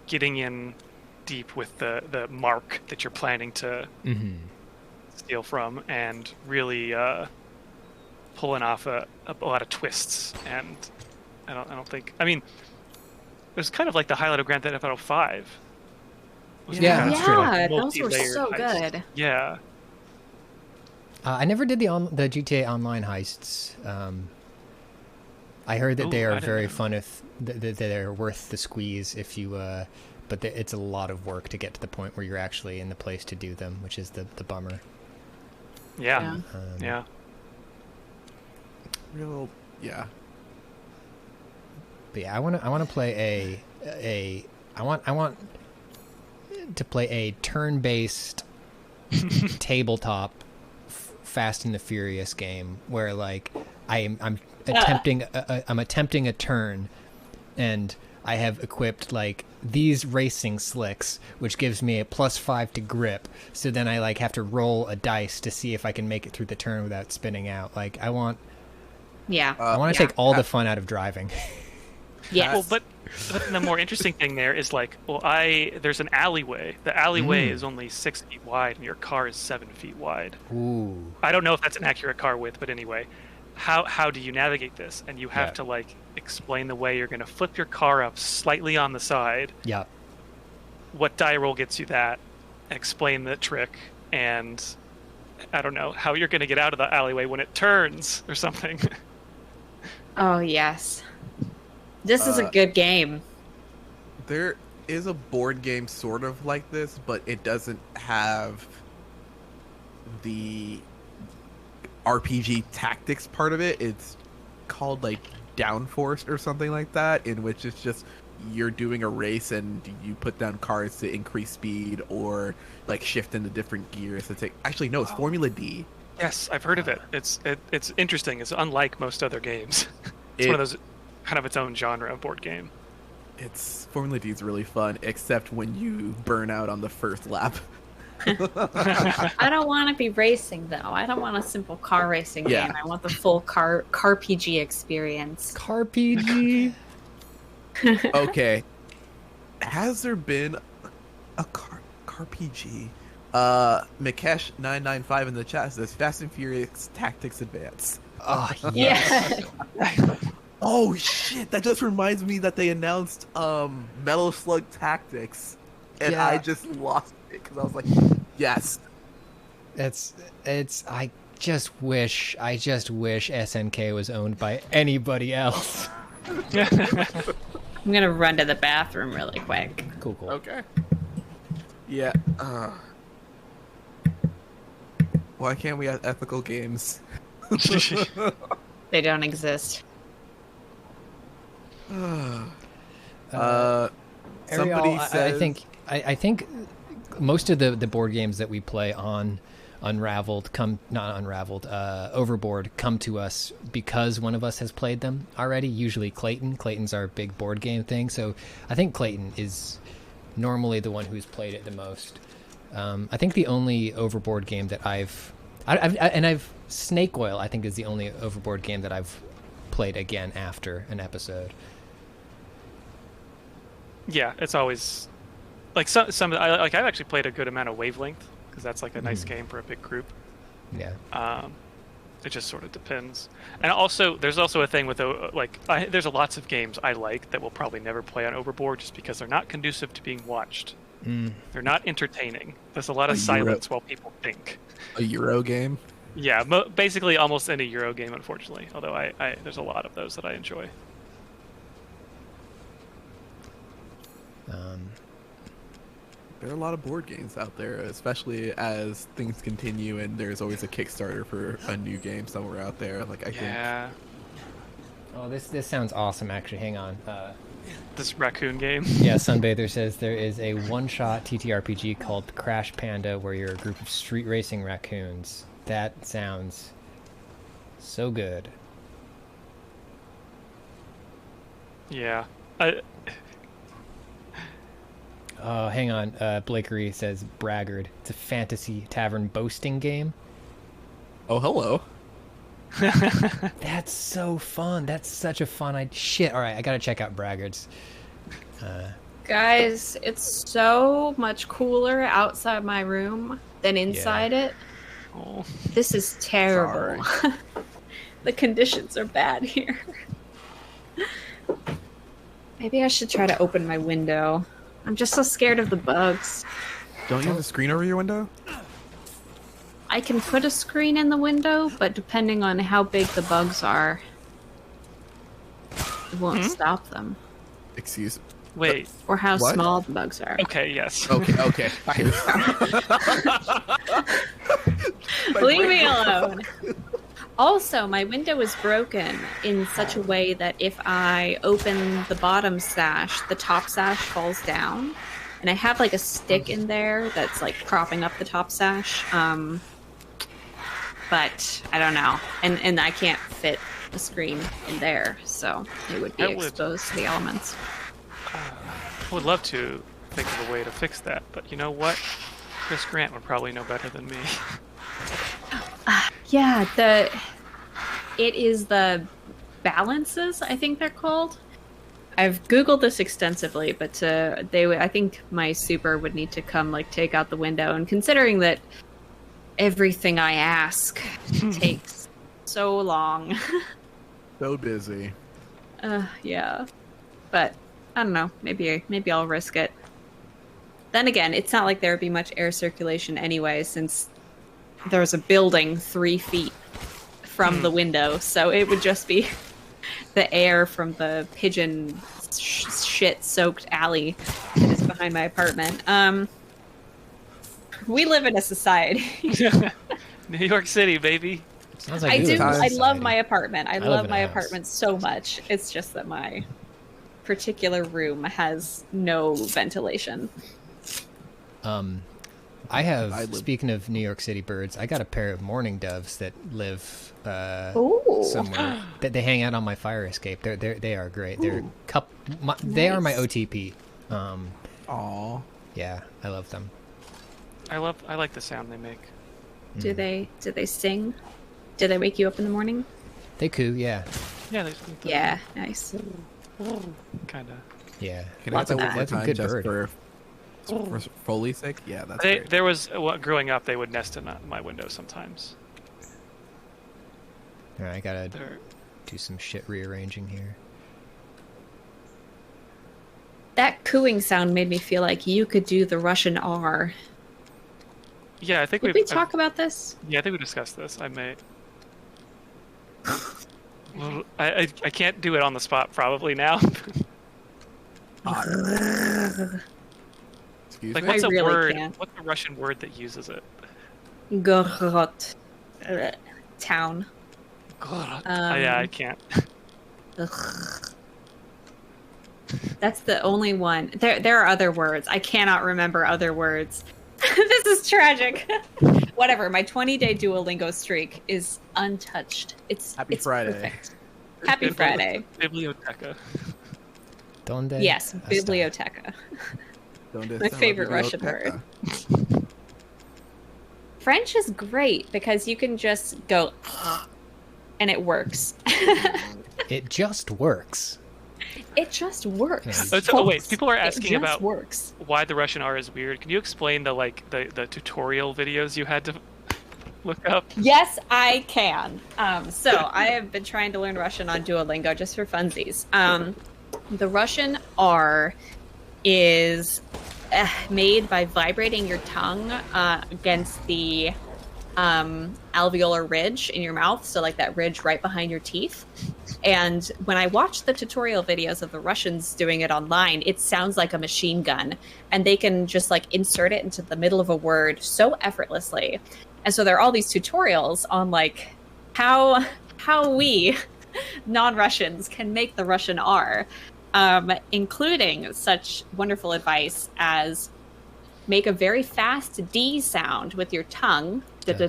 getting in deep with the mark that you're planning to steal from, and really pulling off a lot of twists. And I don't think. I mean, it was kind of like the highlight of Grand Theft Auto 5. Yeah, that's true. Yeah, those were Multi-layered so heist. good. Yeah. I never did the GTA Online heists. I heard that they Ooh, I are didn't very know. fun if that they're worth the squeeze if you. But it's a lot of work to get to the point where you're actually in the place to do them, which is the bummer. Yeah. Yeah. Yeah. real. Yeah. But yeah, I want to play I want to play a turn-based tabletop Fast and the Furious game where like I'm attempting a turn, and I have equipped like these racing slicks, which gives me a +5 to grip. So then I like have to roll a dice to see if I can make it through the turn without spinning out. Like I want Yeah. to take all the fun out of driving. Yes. Well, but the more interesting thing there is like, well, there's an alleyway. The alleyway is only 6 feet wide, and your car is 7 feet wide. Ooh. I don't know if that's an accurate car width, but anyway, how do you navigate this? And you have to like explain the way you're going to flip your car up slightly on the side. Yeah. What die roll gets you that? Explain the trick, and I don't know how you're going to get out of the alleyway when it turns or something. Oh, yes. This is a good game. There is a board game sort of like this, but it doesn't have the RPG tactics part of it. It's called like Downforce or something like that, in which it's just you're doing a race and you put down cards to increase speed or like shift into different gears. It's actually no, it's Formula D. Yes, I've heard of it. It's interesting. It's unlike most other games. It's one of those kind of its own genre of board game. It's Formula D is really fun, except when you burn out on the first lap. I don't want to be racing though. I don't want a simple car racing Yeah. game. I want the full car PG experience. Car PG. Okay. Has there been a car PG? Mikesh 995 in the chat says Fast and Furious Tactics Advance. Oh Yeah. Oh shit, that just reminds me that they announced Metal Slug Tactics, and Yeah. I just lost it because I was like, yes. I just wish SNK was owned by anybody else. I'm gonna run to the bathroom really quick. Cool. Okay. Yeah. Why can't we have ethical games? They don't exist. Ariel, Somebody says. I think most of the board games that we play on Overboard come to us because one of us has played them already. Usually Clayton. Clayton's our big board game thing. So I think Clayton is normally the one who's played it the most. I think the only Overboard game that I've Snake Oil, I think, is the only Overboard game that I've played again after an episode. Yeah, it's always like some I've actually played a good amount of Wavelength because that's like a nice game for a big group. Yeah. It just sort of depends. And also, there's also a thing with there's lots of games I like that will probably never play on Overboard just because they're not conducive to being watched. They're not entertaining. There's a lot of silence while people think. A Euro game? Yeah, basically almost any Euro game, unfortunately. Although there's a lot of those that I enjoy. There are a lot of board games out there, especially as things continue, and there's always a Kickstarter for a new game somewhere out there. Like I think. Oh, this sounds awesome. Actually, hang on. This raccoon game. Yeah, Sunbather says there is a one-shot TTRPG called Crash Panda, where you're a group of street racing raccoons. That sounds so good. Yeah. Oh, hang on. Blakery says Braggart. It's a fantasy tavern boasting game. Oh, hello. That's so fun. That's such a fun idea. Shit. All right, I gotta check out Braggart's. Guys, it's so much cooler outside my room than inside it. Oh. This is terrible. The conditions are bad here. Maybe I should try to open my window. I'm just so scared of the bugs. Don't you have a screen over your window? I can put a screen in the window, but depending on how big the bugs are, it won't stop them. Excuse. Wait. Or how What? small the bugs are. Okay. Yes. Okay. Leave me alone. Also, my window is broken in such a way that if I open the bottom sash, the top sash falls down. And I have like a stick in there that's like propping up the top sash. But I don't know. And I can't fit a screen in there, so it would be exposed to the elements. I would love to think of a way to fix that, but you know what? Chris Grant would probably know better than me. Yeah, it is the balances, I think they're called. I've Googled this extensively, but I think my super would need to come like take out the window. And considering that everything I ask takes so long, So busy. yeah. But I don't know. Maybe I'll risk it. Then again, it's not like there would be much air circulation anyway, since there's a building 3 feet from the window, so it would just be the air from the pigeon shit-soaked alley that is behind my apartment. We live in a society. New York City, baby. Sounds like I you do. live in I society. love my apartment. I live love in my a house. apartment so much. It's just that my particular room has no ventilation. I have, speaking of New York City birds, I got a pair of mourning doves that live somewhere. They hang out on my fire escape. They are great. They're they are my OTP. Aw. Yeah, I love them. I like the sound they make. Do they sing? Do they wake you up in the morning? They coo, yeah. Yeah, Yeah, nice. kind of. Yeah. Can I Lots have of that one more That's a time good just bird. for Foley's sake? Yeah, that's great. There was growing up, they would nest in my window sometimes. All right, I gotta They're- do some shit rearranging here. That cooing sound made me feel like you could do the Russian R. Yeah, I think Did we talk about this? Yeah, I think we discussed this. I may. Well, I can't do it on the spot probably now. Excuse Like, me? what's I a really word? can't. What's a Russian word that uses it? Gorod. Town. Yeah, I can't. Ugh. That's the only one. There are other words. I cannot remember other words. This is tragic. Whatever. My 20-day Duolingo streak is untouched. It's Friday. Perfect. Happy Friday. Biblioteca. Donde Yes, está? biblioteca. Donde My está la favorite Russian biblioteca? French is great because you can just go and it works. It just works. It just works. Oh, wait, people are asking it just about works. why the Russian R is weird. Can you explain the tutorial videos you had to look up? Yes, I can. So I have been trying to learn Russian on Duolingo just for funsies. The Russian R is made by vibrating your tongue against the alveolar ridge in your mouth, so like that ridge right behind your teeth. And when I watch the tutorial videos of the Russians doing it online, it sounds like a machine gun, and they can just like insert it into the middle of a word so effortlessly. And so there are all these tutorials on like how we non-Russians can make the Russian R, including such wonderful advice as make a very fast D sound with your tongue, and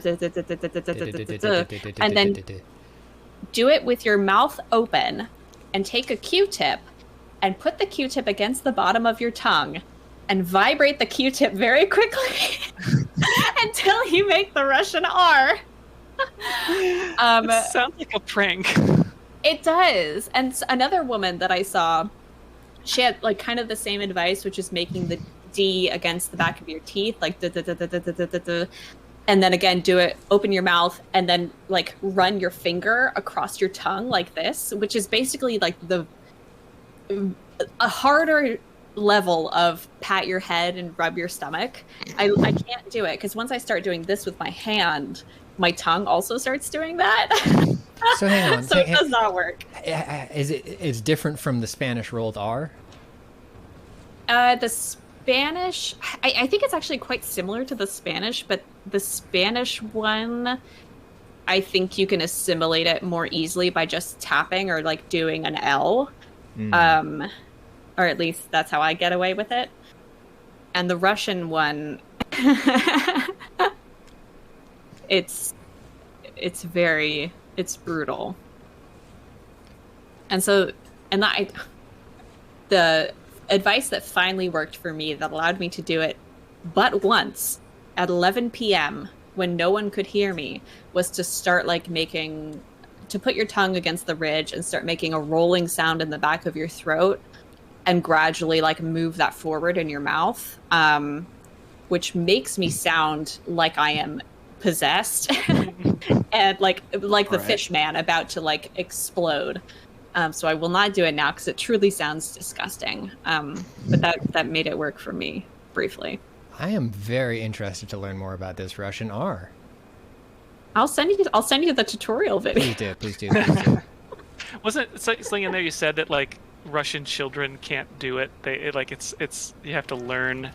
then do it with your mouth open, and take a Q-tip and put the Q-tip against the bottom of your tongue and vibrate the Q-tip very quickly until you make the Russian R. It sounds like a prank. It does. And another woman that I saw, she had like kind of the same advice, which is making the D against the back of your teeth, like and then again do it, open your mouth, and then like run your finger across your tongue like this, which is basically like a harder level of pat your head and rub your stomach. I can't do it because once I start doing this with my hand, my tongue also starts doing that. So hang on. So it does not work. It's different from the Spanish rolled R? The Spanish, I think it's actually quite similar to the Spanish, but the Spanish one, I think you can assimilate it more easily by just tapping or like doing an L. Or at least that's how I get away with it. And the Russian one, it's brutal. And so, the advice that finally worked for me that allowed me to do it but once at 11 p.m. when no one could hear me was to start like to put your tongue against the ridge and start making a rolling sound in the back of your throat and gradually like move that forward in your mouth, which makes me sound like I am possessed and like the fish man about to like explode. So I will not do it now because it truly sounds disgusting. But that made it work for me briefly. I am very interested to learn more about this Russian R. I'll send you the tutorial video. Please do. Wasn't something in there you said that like Russian children can't do it? It's you have to learn.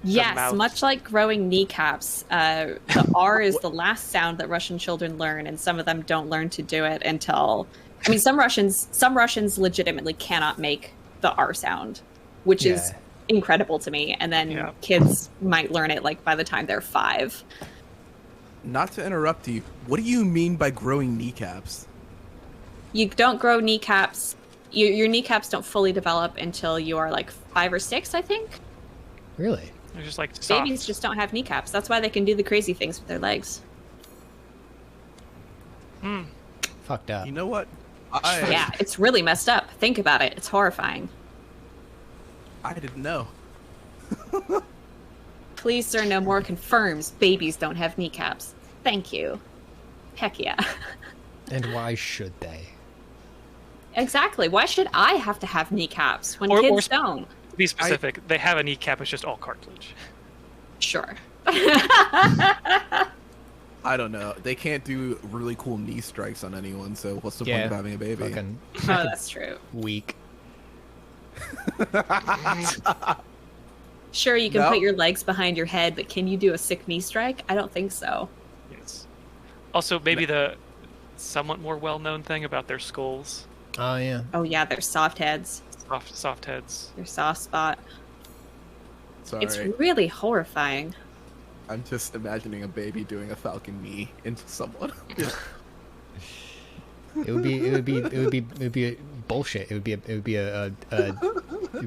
Yes, much like growing kneecaps, the R is the last sound that Russian children learn, and some of them don't learn to do it until. I mean, some Russians legitimately cannot make the R sound, which is incredible to me. And then kids might learn it like by the time they're 5. Not to interrupt you, what do you mean by growing kneecaps? You don't grow kneecaps. Your kneecaps don't fully develop until you are like 5 or 6, I think. Really? They're just like soft. Babies just don't have kneecaps. That's why they can do the crazy things with their legs. Fucked up. You know what? Yeah, it's really messed up. Think about it. It's horrifying. I didn't know. Please, sir, no more confirms babies don't have kneecaps. Thank you. Heck yeah. And why should they? Exactly. Why should I have to have kneecaps when kids don't? To be specific, they have a kneecap, it's just all cartilage. Sure. I don't know. They can't do really cool knee strikes on anyone, so what's the point of having a baby? Fucking Oh, that's true. weak. Sure, you can put your legs behind your head, but can you do a sick knee strike? I don't think so. Yes. Also, maybe the somewhat more well-known thing about their skulls. Oh, yeah. Oh, yeah, they're soft heads. Soft heads. Their soft spot. Sorry. It's really horrifying. I'm just imagining a baby doing a falcon knee into someone. It would be bullshit. It would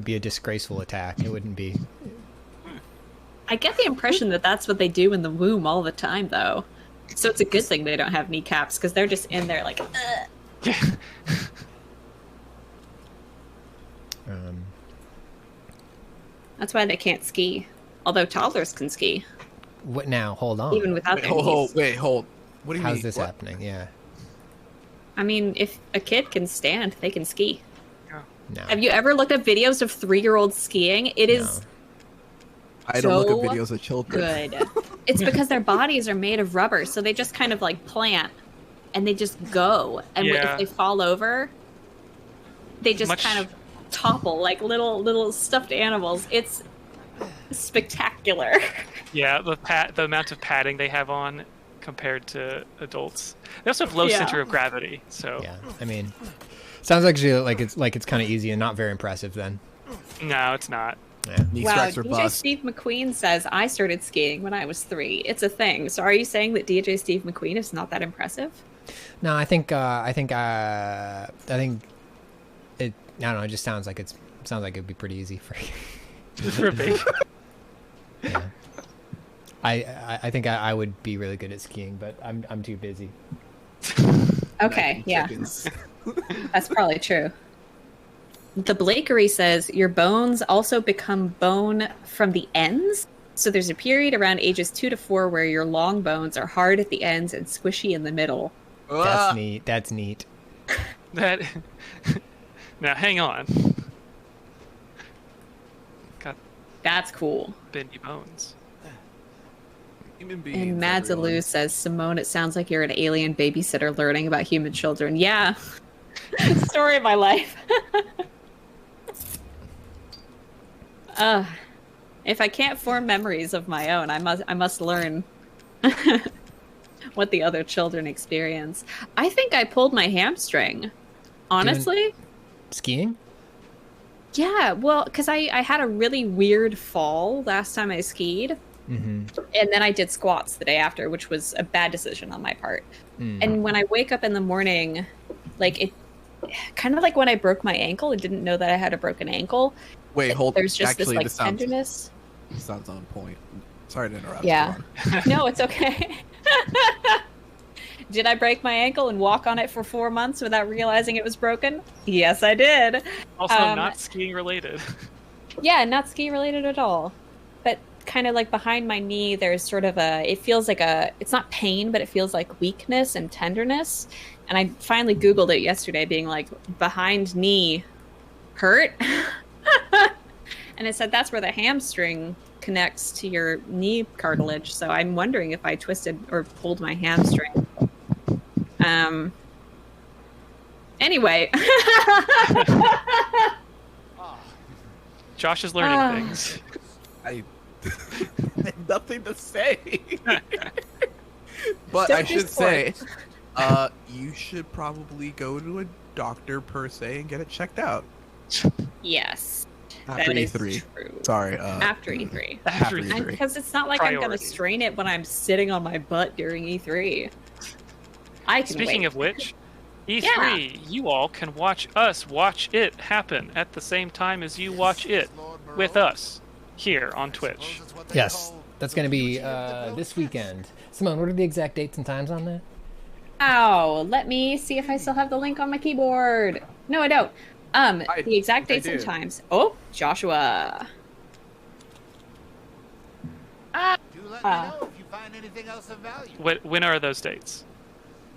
be a disgraceful attack. It wouldn't be. I get the impression that that's what they do in the womb all the time, though. So it's a good thing they don't have kneecaps, because they're just in there like, ugh. That's why they can't ski. Although toddlers can ski. What now? Hold on. Even without their knees. Hold. What do you mean? How's this What? happening? Yeah. I mean, if a kid can stand, they can ski. No. Have you ever looked at videos of 3-year-olds skiing? It is I don't look so at videos of children. good. It's because their bodies are made of rubber, so they just kind of like plant and they just go. And if they fall over, they just kind of topple like little stuffed animals. It's spectacular. Yeah, the amount of padding they have on compared to adults. They also have low center of gravity, so Yeah, I mean, sounds actually like it's kind of easy and not very impressive then. no, it's not. Yeah. Knee Wow, strikes are DJ bust. Steve McQueen says, I started skiing when I was 3. It's a thing. So are you saying that DJ Steve McQueen is not that impressive? No, I think it. I don't know. It just sounds like it'd be pretty easy for you. For a baby. Yeah. I think I would be really good at skiing, but I'm too busy. Okay, yeah. Chickens. That's probably true. The Blakery says your bones also become bone from the ends. So there's a period around ages 2 to 4 where your long bones are hard at the ends and squishy in the middle. That's neat. That's neat. That now hang on. Got That's cool. bendy bones. Human beings, And everyone. Madzaloo says, Simone, it sounds like you're an alien babysitter learning about human children. Yeah. Story of my life. If I can't form memories of my own, I must learn what the other children experience. I think I pulled my hamstring. Honestly? Skiing? Yeah, well, because I had a really weird fall last time I skied. Mm-hmm. And then I did squats the day after, which was a bad decision on my part. And when I wake up in the morning, like it kind of like when I broke my ankle, I didn't know that I had a broken ankle. Wait, hold. There's just Actually, this like tenderness. This sounds on point. Sorry to interrupt. Yeah. Go on. No, it's okay. Did I break my ankle and walk on it for 4 months without realizing it was broken? Yes, I did. Also, not skiing related. Yeah, not ski related at all. But kind of like behind my knee, there's sort of it feels like it's not pain, but it feels like weakness and tenderness. And I finally Googled it yesterday, being like, behind knee hurt? And it said that's where the hamstring connects to your knee cartilage. So I'm wondering if I twisted or pulled my hamstring. Anyway. Josh is learning things. I have nothing to say. But Don't I do should say, sports. you should probably go to a doctor per se and get it checked out. Yes. After that is E3. true. Sorry. After E3. After After E3. Because it's not like I'm going to Priority. strain it when I'm sitting on my butt during E3. I can Speaking wait. of which, E3, you all can watch us watch it happen at the same time as you watch it with us here on Twitch. Yes, that's going to be this weekend. Simone, what are the exact dates and times on that? Ow, let me see if I still have the link on my keyboard. No, I don't. The exact dates and do. times. Oh, Joshua. Do let me know if you find anything else of value. When are those dates?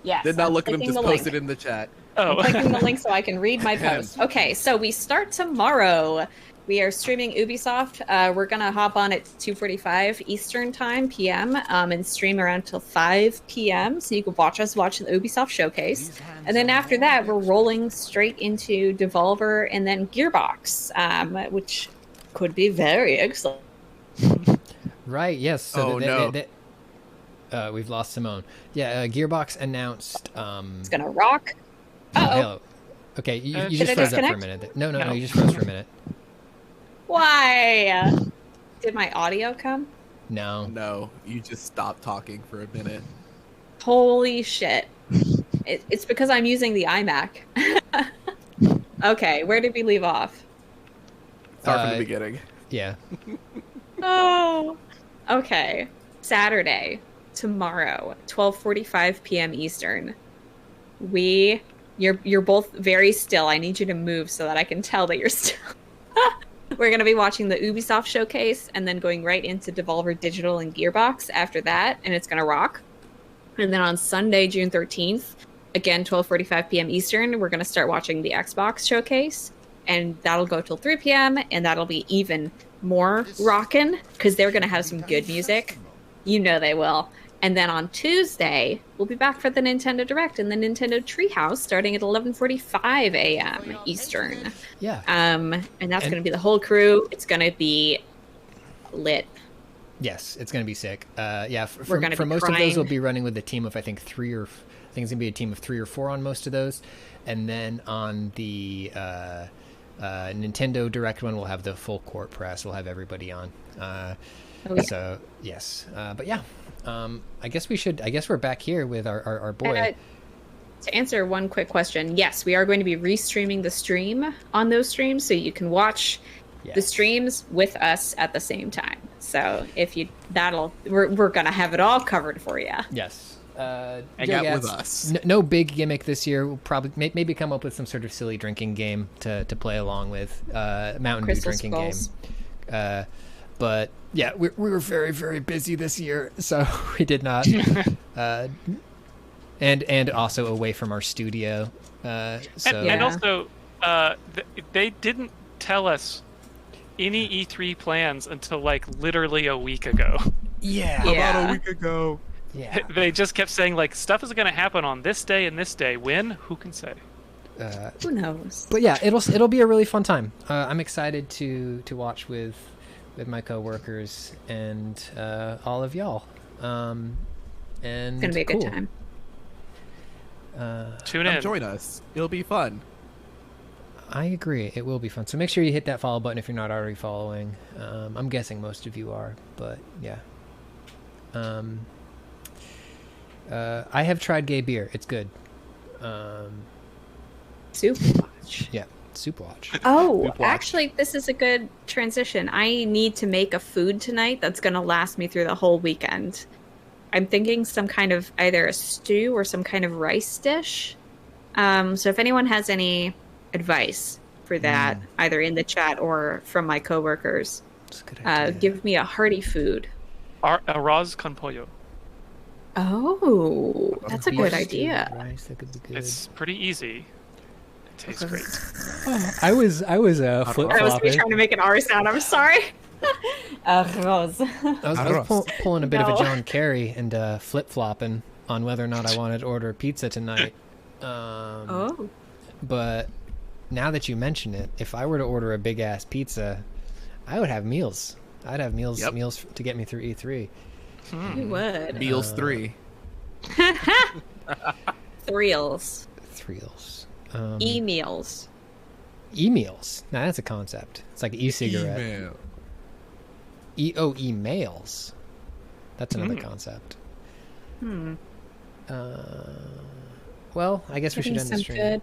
Yes. Did not I'm look at him, clicking just the link. posted in the chat. Oh, Clicking the link so I can read my post. Okay, so we start tomorrow. We are streaming Ubisoft. We're gonna hop on at 2:45 Eastern Time PM and stream around till 5 PM. So you can watch us watch the Ubisoft showcase, and then after that, we're rolling straight into Devolver and then Gearbox, which could be very exciting. Right. Yes. So Oh, no. we've lost Simone. Yeah. Gearbox announced. It's gonna rock. Oh, Uh-oh. hello. Okay, you Did just I froze up for a disconnect? minute. No, No. you just froze for a minute. Why? Did my audio come? No. No, you just stopped talking for a minute. Holy shit. It's because I'm using the iMac. Okay, where did we leave off? Start from Uh, the beginning. Yeah. Oh. Okay. Saturday, tomorrow, 12:45 p.m. Eastern. You're both very still. I need you to move so that I can tell that you're still. We're going to be watching the Ubisoft showcase and then going right into Devolver Digital and Gearbox after that, and it's going to rock. And then on Sunday, June 13th, again, 12:45 p.m. Eastern, we're going to start watching the Xbox showcase, and that'll go till 3 p.m., and that'll be even more rockin' because they're going to have some good music. You know they will. And then on Tuesday, we'll be back for the Nintendo Direct and the Nintendo Treehouse starting at 11:45 a.m. Eastern. Yeah. And that's going to be the whole crew. It's going to be lit. Yes, it's going to be sick. Yeah, We're gonna for be most of crying. those, we'll be running with a team of, I think it's going to be a team of 3 or 4 on most of those. And then on the Nintendo Direct one, we'll have the full court press. We'll have everybody on. So, yes. But yeah, I guess we're back here with our boy. To answer one quick question, yes, we are going to be restreaming the stream on those streams, so you can watch the streams with us at the same time. So we're gonna have it all covered for you. Yes. Hang out with us. No big gimmick this year. We'll probably maybe come up with some sort of silly drinking game to play along with. Mountain Dew Crystal drinking Skulls. game. But yeah, we were very, very busy this year, so we did not. And also away from our studio. And also, they didn't tell us any E3 plans until like literally a week ago. Yeah. About a week ago. Yeah. They just kept saying like stuff is going to happen on this day and this day. When? Who can say? Who knows? But yeah, it'll be a really fun time. I'm excited to watch with my coworkers and all of y'all. And It's gonna be a good time. Tune Come in. join us. It'll be fun. I agree. It will be fun. So make sure you hit that follow button if you're not already following. I'm guessing most of you are, but yeah. I have tried gay beer. It's good. Soup watch. Yeah, Soup Watch. Oh, Soup watch. actually, this is a good transition. I need to make a food tonight that's going to last me through the whole weekend. I'm thinking some kind of either a stew or some kind of rice dish. So if anyone has any advice for that, either in the chat or from my coworkers, That's a good idea. give me a hearty food. Arroz con pollo. Oh, that's a Beef good stew, idea. rice, that could be good. It's pretty easy. It tastes great. I was flip I was flopping. trying to make an R sound. I'm sorry. Arroz. I was pulling a bit of a No. John Kerry and flip flopping on whether or not I wanted to order pizza tonight. Oh. But now that you mention it, if I were to order a big ass pizza, I would have meals. I'd have meals Yep. meals to get me through E3. You would. Meals 3. Thrills. Thrills. E-meals. E-meals. Now that's a concept. It's like e-cigarette. Email. Emails. That's another concept. Well, I guess we should Getting end the some stream. good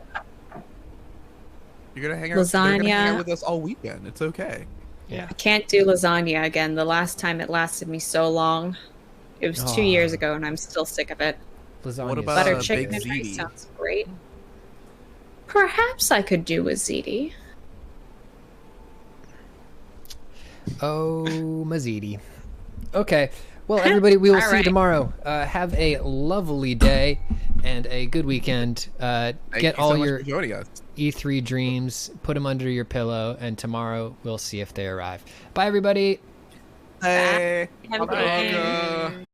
You're gonna hang out. They're gonna hang Lasagna. out with us all weekend. It's okay. Yeah. I can't do lasagna again. The last time it lasted me so long. It was 2 years ago, and I'm still sick of it. Lasagna. What about Butter Big chicken and ziti? rice sounds great. Perhaps I could do with ziti. Oh, Mazidi. Okay. Well, everybody, we will All see you right. tomorrow. Have a lovely day and a good weekend. Thank Get you all so much your for joining us. E3 dreams, put them under your pillow, and tomorrow we'll see if they arrive. Bye, everybody. Hey. Have a good Bye. day.